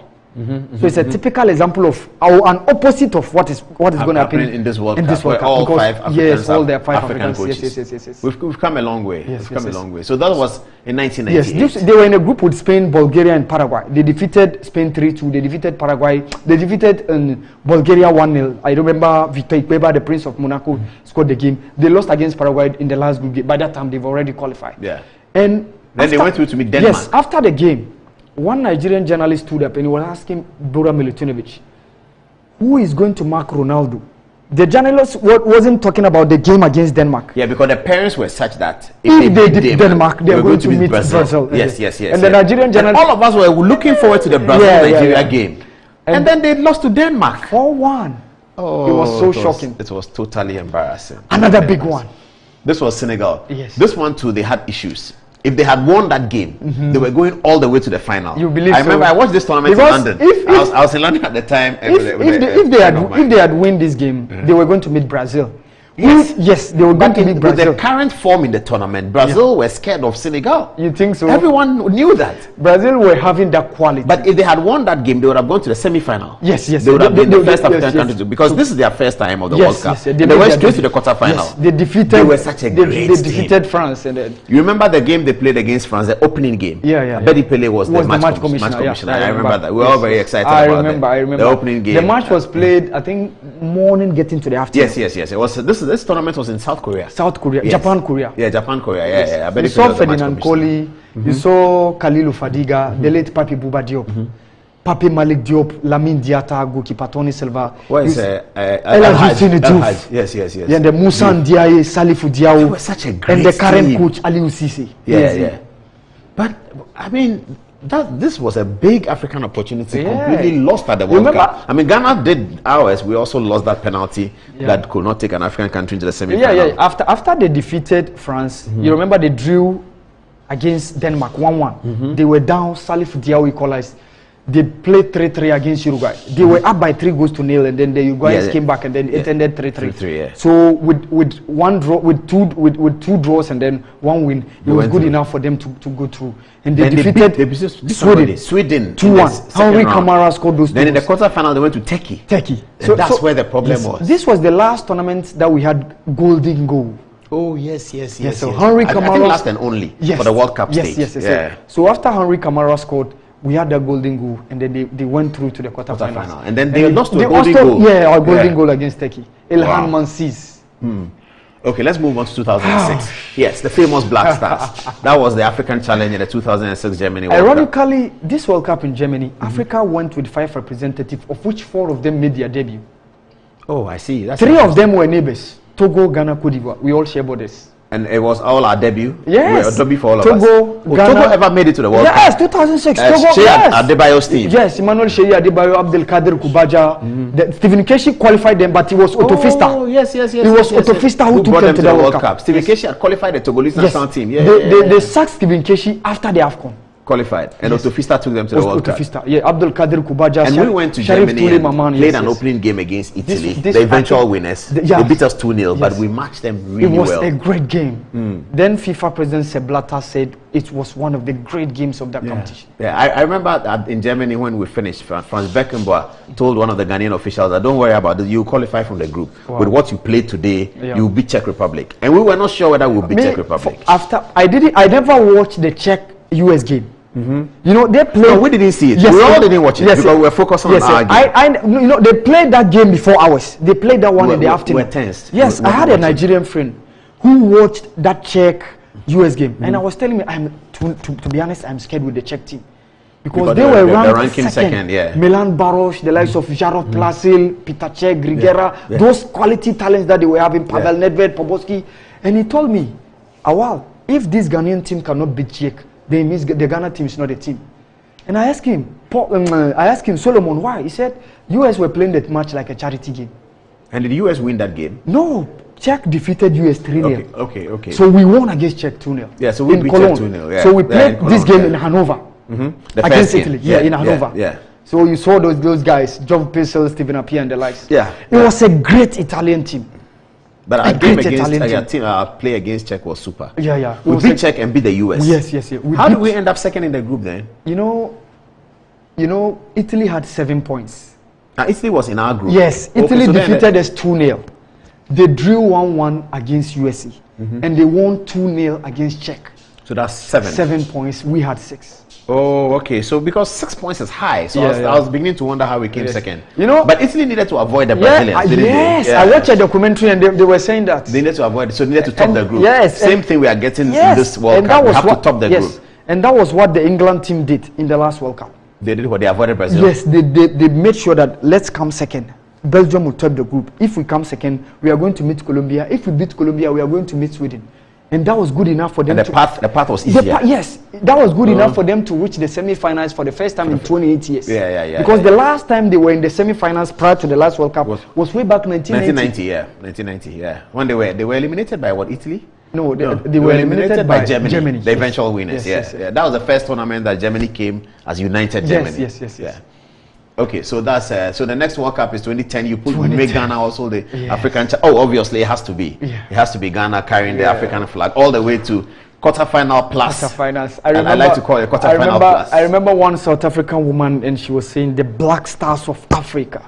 So it's a typical example of an opposite of what is going to happen in this World Cup. All 5 Africans, yes, all the 5 African coaches. Yes. We've come a long way. We've come a long way. So that was in 1998. Yes, they were in a group with Spain, Bulgaria, and Paraguay. They defeated Spain 3-2. They defeated Paraguay. They defeated Bulgaria 1-0. I remember Victor Ikpeba, the Prince of Monaco, scored the game. They lost against Paraguay in the last group game. By that time, they've already qualified. Yeah. And then they went through to meet Denmark. Yes, after the game, one Nigerian journalist stood up and he was asking Bora Milutinovic, who is going to mark Ronaldo? The journalist wasn't talking about the game against Denmark. Yeah, because the parents were such that if they beat Denmark, they were going to meet Brazil. Yes. And the Nigerian journalist... And all of us were looking forward to the Brazil-Nigeria game. And then they lost to Denmark. 4-1. Oh, it was so shocking. It was totally embarrassing. Another big one. This was Senegal. Yes. This one too, they had issues. If they had won that game, they were going all the way to the final. You believe I remember I watched this tournament in London. I was in London at the time. If they had won this game, they were going to meet Brazil. Yes, they were going to meet Brazil. With the current form in the tournament, Brazil were scared of Senegal. You think so? Everyone knew that. Brazil were having that quality. But if they had won that game, they would have gone to the semi-final. Yes. They would have been the first African country to, because this is their first time of the World Cup. They went straight to the quarterfinal. Yes, they defeated. They were such a great team. They defeated France. And then you remember the game they played against France, the opening game? Yeah. Betty Pele was the match commissioner. I remember that. We were all very excited about that. I remember. The opening game. The match was played, I think, morning getting to the afternoon. Yes. It was. This tournament was in South Korea. Yes. Japan, Korea. Yeah, Japan, Korea. Yeah. You saw Ferdinand Kohli, you saw Kalilu Fadiga, the late Papi Bouba Diop, Papi Malik Diop, Lamine Diatta, goalkeeper Tony Silva. What is El Hadji Diouf. Yes. And the Moussa Ndiaye, Salifou Diao. They were such a great and the current team. coach Aliou Cissé. Yeah. But I mean, this was a big African opportunity. Completely lost at the World Cup. I mean, Ghana did ours. We also lost that penalty that could not take an African country into the semi-final. After they defeated France, you remember they drew against Denmark 1-1. They were down. Salif Diao equalized. They played 3-3 against Uruguay. They were up by 3-0, and then the Uruguayans came back, and then it ended 3-3. So with one draw, with two draws, and then one win, it was good enough for them to go through. And they defeated Sweden 2-1. Henri Camara scored those. Then in the quarterfinal, they went to Turkey. So that's where the problem was. This was the last tournament that we had golden goal. Oh yes. So Henri Camara, I think last and only for the World Cup stage. Yes. So after Henri Camara scored, we had the golden goal, and then they went through to the quarterfinals. And then they lost to a golden goal. Yeah, a golden goal against Turkey. Ilhan Mansis. Okay, let's move on to 2006. Yes, the famous Black Stars. That was the African challenge in the 2006 Germany World Cup. Ironically, this World Cup in Germany, Africa went with 5 representatives, of which 4 of them made their debut. Oh, I see. That's 3 of them were neighbors. Togo, Ghana, Cote d'Ivoire. We all share borders. And it was all our debut? Yes. Debut for all Togo, of us. Ghana. Togo ever made it to the World Cup? Yes, 2006. Togo, yes. Adebayo's team. Yes, Emmanuel Sheyi Adebayo, Abdel Kader Kubaja. Stephen Keshi qualified them, but he was Otofista. Oh, yes. It was Otofista who took them to the World Cup. Stephen Keshi had qualified the Togolese national team. They sacked Stephen Keshi after the AFCON. Qualified. And Otofista took them to the World Cup. Yeah, Abdel Kader Kubaja. And we went to Germany and played an opening game against Italy. The eventual winners. They beat us 2-0, but we matched them really well. It was a great game. Then FIFA President Sepp Blatter said it was one of the great games of that competition. Yeah, I remember that in Germany when we finished, Franz Beckenbauer told one of the Ghanaian officials that don't worry about it, you qualify from the group. Wow. With what you played today, you will beat Czech Republic. And we were not sure whether we would beat Czech Republic. I never watched the Czech-US game. You know, they played. No, we didn't see it. Yes, we all didn't watch it because we were focused on our game. You know, they played that game before ours. They played that one in the afternoon. We were tensed. Yes, I had a Nigerian friend who watched that Czech-US game, and I was telling me, to be honest, I'm scared with the Czech team because they were ranking second. Milan Baroš, the likes of Jarod Plasil, Peter Cech, Grigera, those quality talents that they were having, Pavel Nedved, Poborski, and he told me, if this Ghanaian team cannot beat Czech, they means the Ghana team is not a team. And I asked him, Solomon, why? He said, US were playing that match like a charity game. And did the US win that game? No, Czech defeated US 3-0. Okay. So we won against Czech 2-0. Yeah, so we beat Czech 2-0. Yeah. So we played this game in Hanover. Against Italy. In Hanover. Yeah. So you saw those guys, Joe Pissel, Stephen Appiah and the likes. Yeah. It was a great Italian team. But our game against our play against Czech was super. Yeah. We beat Czech and beat the US. Yes. How did we end up second in the group then? You know, Italy had 7 points. Now Italy was in our group. Yes, Italy defeated us 2-0. They drew 1-1 against USA, and they won 2-0 against Czech. So that's 7. 7 points. We had 6. Oh, okay. So because 6 points is high, so I was beginning to wonder how we came second. You know, but Italy needed to avoid the Brazilians, didn't they? I watched a documentary and they were saying that they needed to avoid it, so they needed to top the group. Yes, same thing we are getting in this World Cup. We have to top the group. And that was what the England team did in the last World Cup. They did what? They avoided Brazil. Yes, they made sure that let's come second. Belgium will top the group. If we come second, we are going to meet Colombia. If we beat Colombia, we are going to meet Sweden. And that was good enough for them. And the path was easier. Yes, that was good enough for them to reach the semi-finals for the first time in 28 years. Yeah. Because the last time they were in the semi-finals prior to the last World Cup was way back 1990. 1990. Yeah. When they were eliminated by what? Italy? No, they were eliminated by Germany. The eventual winners. Yes. That was the first tournament that Germany came as united Germany. Yes. Yeah. Okay, so that's so the next World Cup is 2010. You make Ghana also the African. Obviously it has to be. It has to be Ghana carrying the African flag all the way to quarterfinal plus. Quarterfinals. I like to call it quarterfinal plus. I remember one South African woman, and she was saying, "The Black Stars of Africa,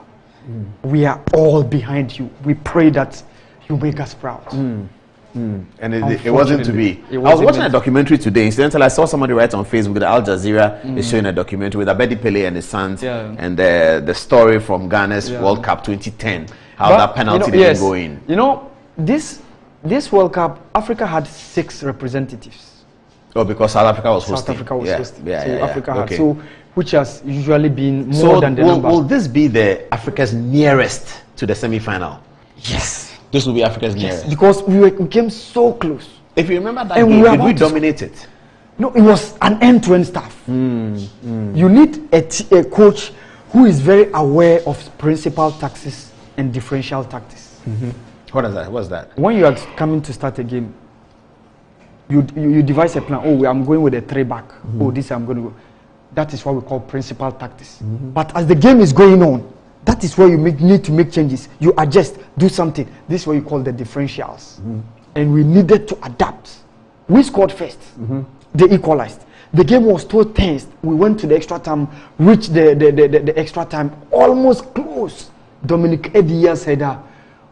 we are all behind you. We pray that you make us proud." And it wasn't to be. I was watching a documentary today. Incidentally, I saw somebody write on Facebook that Al Jazeera is showing a documentary with Abedi Pele and his sons, and the story from Ghana's World Cup 2010, how that penalty didn't go in. You know, this World Cup, Africa had 6 representatives. Oh, because South Africa was hosting. South Africa was hosting. So Africa had which has usually been more than the number. Will this be the Africa's nearest to the semi-final? Yes. This will be Africa's nearest. Because we came so close. If you remember that game, did we dominate it? No, it was an end-to-end staff. You need a coach who is very aware of principal tactics and differential tactics. What is that? What's that? When you are coming to start a game, you devise a plan. Oh, I'm going with a 3-back. Oh, this I'm going to go. That is what we call principal tactics. But as the game is going on, that is where you need to make changes. You adjust, do something. This is what you call the differentials. And we needed to adapt. We scored first. They equalized. The game was so tense. We went to the extra time, reached the extra time, almost close. Dominic Edia's header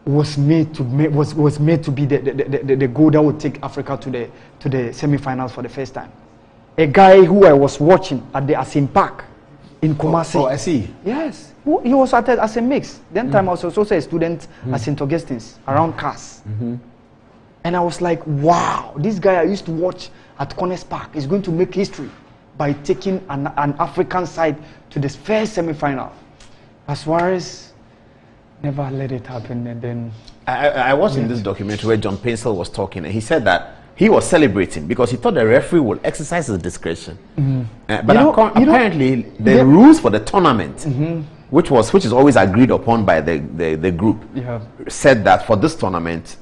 was made to be the goal that would take Africa to the semi-finals for the first time. A guy who I was watching at the Asim Park in Kumasi. Oh, I see. Yes. He was as a mix. Then time I was also a student at St. Augustine's around CAS. And I was like, wow, this guy I used to watch at Connors Park is going to make history by taking an African side to this first semi-final. As far as Never let it happen, and then... I was in this documentary where John Pencil was talking, and he said that he was celebrating because he thought the referee would exercise his discretion. But apparently, the rules for the tournament, which is always agreed upon by the group, said that for this tournament,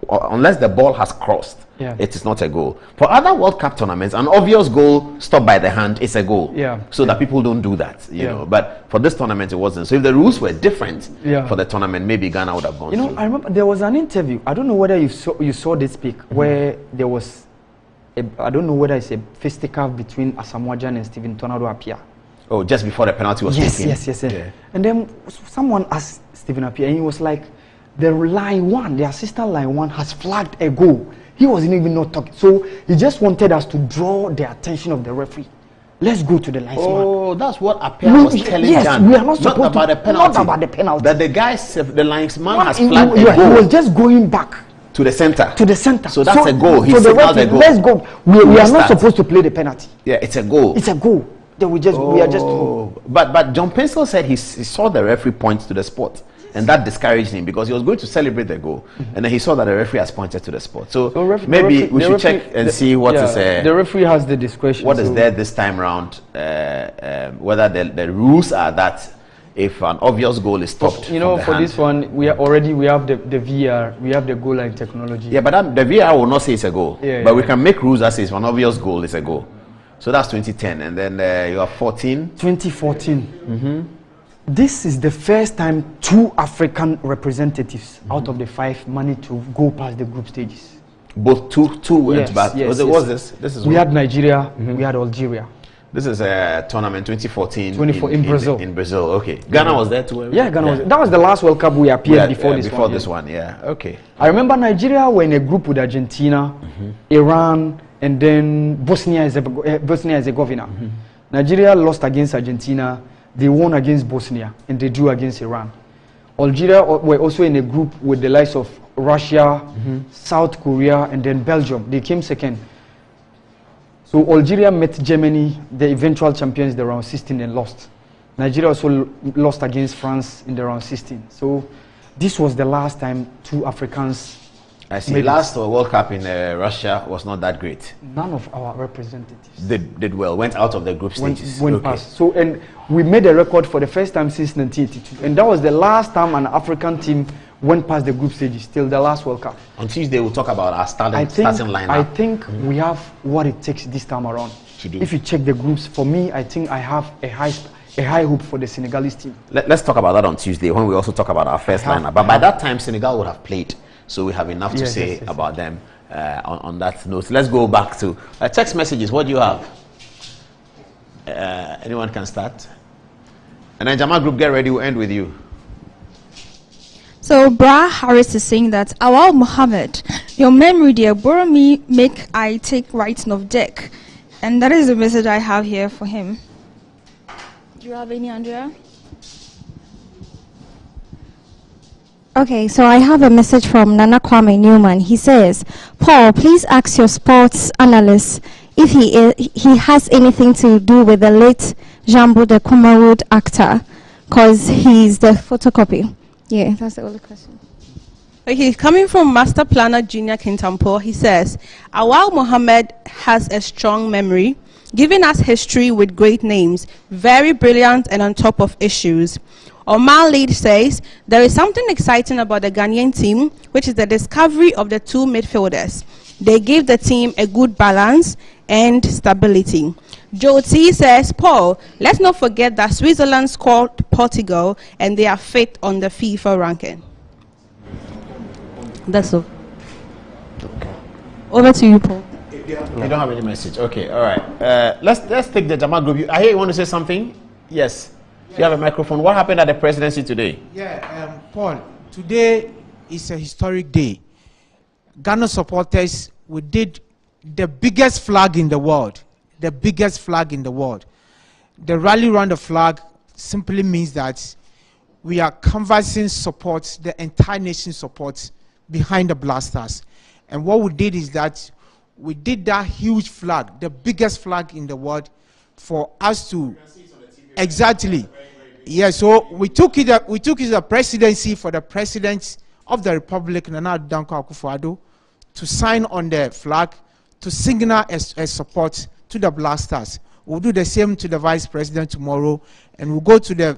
unless the ball has crossed, it is not a goal. For other World Cup tournaments, an obvious goal stopped by the hand is a goal. So that people don't do that, you know. But for this tournament, it wasn't. So if the rules were different for the tournament, maybe Ghana would have gone. You know, I remember there was an interview. I don't know whether you saw this pic where there was, I don't know whether it's a fisticuff between Asamoah Gyan and Stephen Tornado Appiah. Oh, just before the penalty was taken. Yes. And then someone asked Stephen Appiah, and he was like, the assistant line one has flagged a goal. He wasn't even not talking. So he just wanted us to draw the attention of the referee. Let's go to the linesman. Oh, that's what Appiah was telling Jan. We are not supposed about the penalty. Not about the penalty. That the guy, the linesman has flagged a goal. He was just going back. To the center. So that's a goal. He signaled a goal. Let's go. We are not supposed to play the penalty. Yeah, it's a goal. It's a goal. Then we are just. But John Pencil said he saw the referee point to the spot, and that discouraged him because he was going to celebrate the goal, and then he saw that the referee has pointed to the spot. So maybe we should check and see what is. The referee has the discretion. What is there this time round? Whether the rules are that if an obvious goal is stopped. You know, for this one, we have the VR, we have the goal line technology. Yeah, but the VR will not say it's a goal. But we can make rules that says if an obvious goal is a goal. So that's 2010, and then you have 2014. This is the first time 2 African representatives out of the 5 managed to go past the group stages. Both two went back. What's this? We had Nigeria, we had Algeria. This is a tournament 2014 in Brazil. In Brazil, okay. Ghana was there too. Yeah, Ghana was. That was the last World Cup we appeared before this one. Before this one, yeah. Okay. I remember Nigeria were in a group with Argentina, Iran, and then Bosnia Herzegovina. Nigeria lost against Argentina. They won against Bosnia, and they drew against Iran. Algeria were also in a group with the likes of Russia, South Korea, and then Belgium. They came second. So Algeria met Germany, the eventual champions, in the round 16, and lost. Nigeria also lost against France in the round 16. So this was the last time 2 Africans. I see. Last World Cup in Russia was not that great. None of our representatives did well. Went out of the group stages. Went past. So, and we made a record for the first time since 1982, and that was the last time an African team went past the group stages till the last World Cup. On Tuesday, we'll talk about our starting lineup. I think we have what it takes this time around. If you check the groups, for me, I think I have a high hope for the Senegalese team. Let's talk about that on Tuesday when we also talk about our first lineup. But by that time, Senegal would have played, so we have enough to say about them on that note. Let's go back to text messages. What do you have? Anyone can start. And then Jamal Group, get ready. We'll end with you. So Bra Harris is saying that Awal Muhammad, your memory dear, borrow me, make I take writing of deck. And that is the message I have here for him. Do you have any, Andrea? Okay, so I have a message from Nana Kwame Newman. He says, Paul, please ask your sports analyst if he has anything to do with the late Jambo the Kumawood actor, because he's the photocopy. Yeah, that's the only question. Okay, coming from Master Planner Junior Kintampo, he says, Awal Mohammed has a strong memory, giving us history with great names, very brilliant and on top of issues. Omar Lead says, there is something exciting about the Ghanaian team, which is the discovery of the 2 midfielders. They give the team a good balance and stability. Joe T says, Paul, let's not forget that Switzerland scored Portugal and they are 5th on the FIFA ranking. That's all. Okay. Over to you, Paul. You don't have any message. Okay, all right. Let's take the Jamal Group. I hear you want to say something? Yes. You have a microphone. What happened at the presidency today? Yeah, Paul, today is a historic day. Ghana supporters, we did the biggest flag in the world. The biggest flag in the world. The rally around the flag simply means that we are canvassing support, the entire nation support behind the Black Stars. And what we did is that we did that huge flag, the biggest flag in the world, for us to exactly Yeah, so we took it as a presidency for the president of the Republic, Nana Danko Akufo-Addo, to sign on the flag to signal a support to the Black Stars. We'll do the same to the vice president tomorrow, and we'll go to the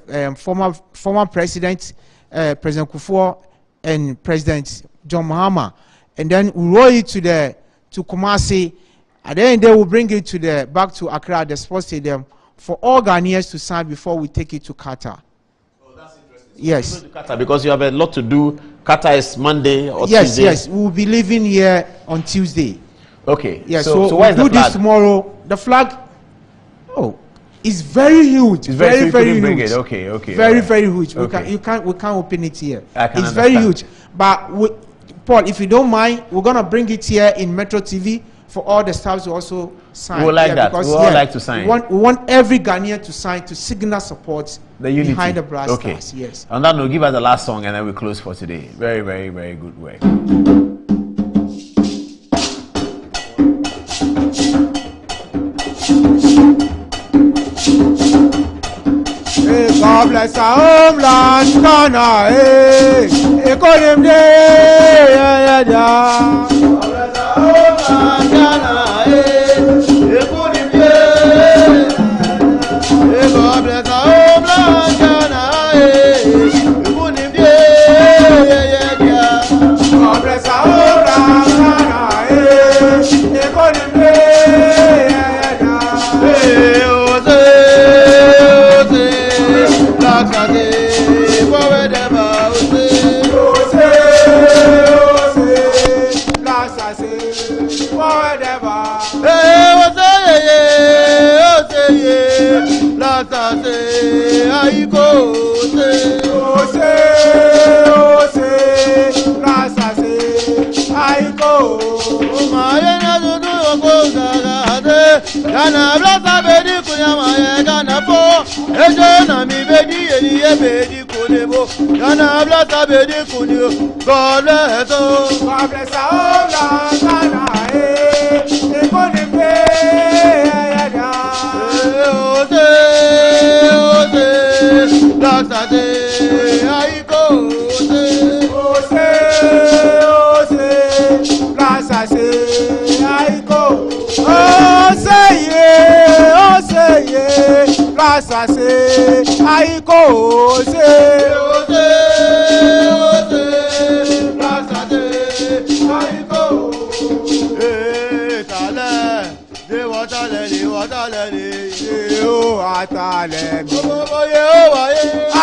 former president, President Kufuor, and President John Mahama, and then we'll roll it to Kumasi, and then they will bring it back to Accra, the sports stadium, for all Ghanaians to sign before we take it to Qatar. Oh, that's interesting. So yes. To Qatar because you have a lot to do. Qatar is Monday or Tuesday. Yes, we'll be leaving here on Tuesday. Okay. Yeah, so we'll do this tomorrow. The flag, it's very huge. It's very huge. Bring it. Okay. Very huge. Okay. We can't open it here. I can it's understand. very huge. But Paul, if you don't mind, we're gonna bring it here in Metro TV for all the staffs to also sign. We would like that. We would all like to sign. We want every Ghanaian to sign to signal support behind the Black Stars. Yes. On that note, give us the last song and then we close for today. Very good work. Hey, God bless our homeland, Ghana. Hey, God bless our homeland, Ghana. God bless our homeland, Ghana. God bless our Ghana blasa bedi kunyama ye Ghana po ejo na mi bedi eni ye bedi kunebo Ghana blasa bedi kunyo God bless us. God bless our land Ghana ekonimbe ya ose blasa de aiko ose blasa se aiko Blasa se aiko blasa de aiko tale de watale o atale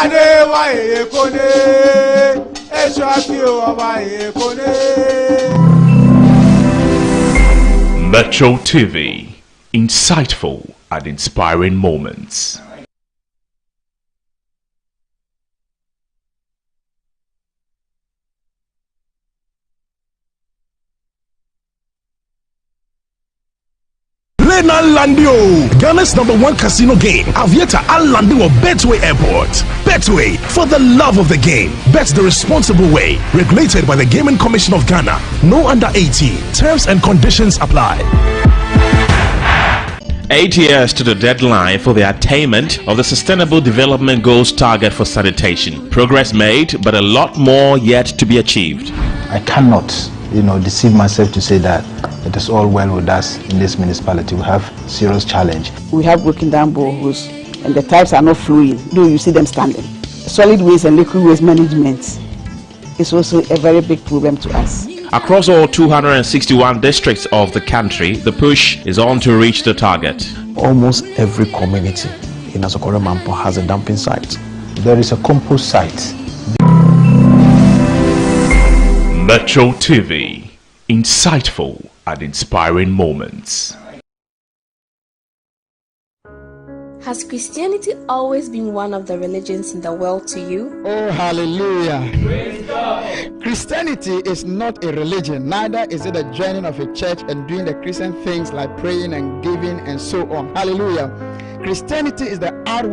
ade wa ekone eshafi o ba ekone. Metro TV, insightful and inspiring moments. Lena Landio, Ghana's #1 casino game. Aviator Al Landio of Betway Airport. Betway, for the love of the game. Bet the responsible way. Regulated by the Gaming Commission of Ghana. No under 18. Terms and conditions apply. 8 years to the deadline for the attainment of the Sustainable Development Goals target for sanitation. Progress made, but a lot more yet to be achieved. I cannot, deceive myself to say that it is all well with us in this municipality. We have serious challenge. We have broken down boreholes and the pipes are not flowing, though you see them standing. Solid waste and liquid waste management is also a very big problem to us. Across all 261 districts of the country, the push is on to reach the target. Almost every community in Asokoro Mampo has a dumping site. There is a compost site. Metro TV, insightful and inspiring moments. Has Christianity always been one of the religions in the world to you? Oh, hallelujah. Praise God. Christianity is not a religion, neither is it a joining of a church and doing the Christian things like praying and giving and so on. Hallelujah. Christianity is the outward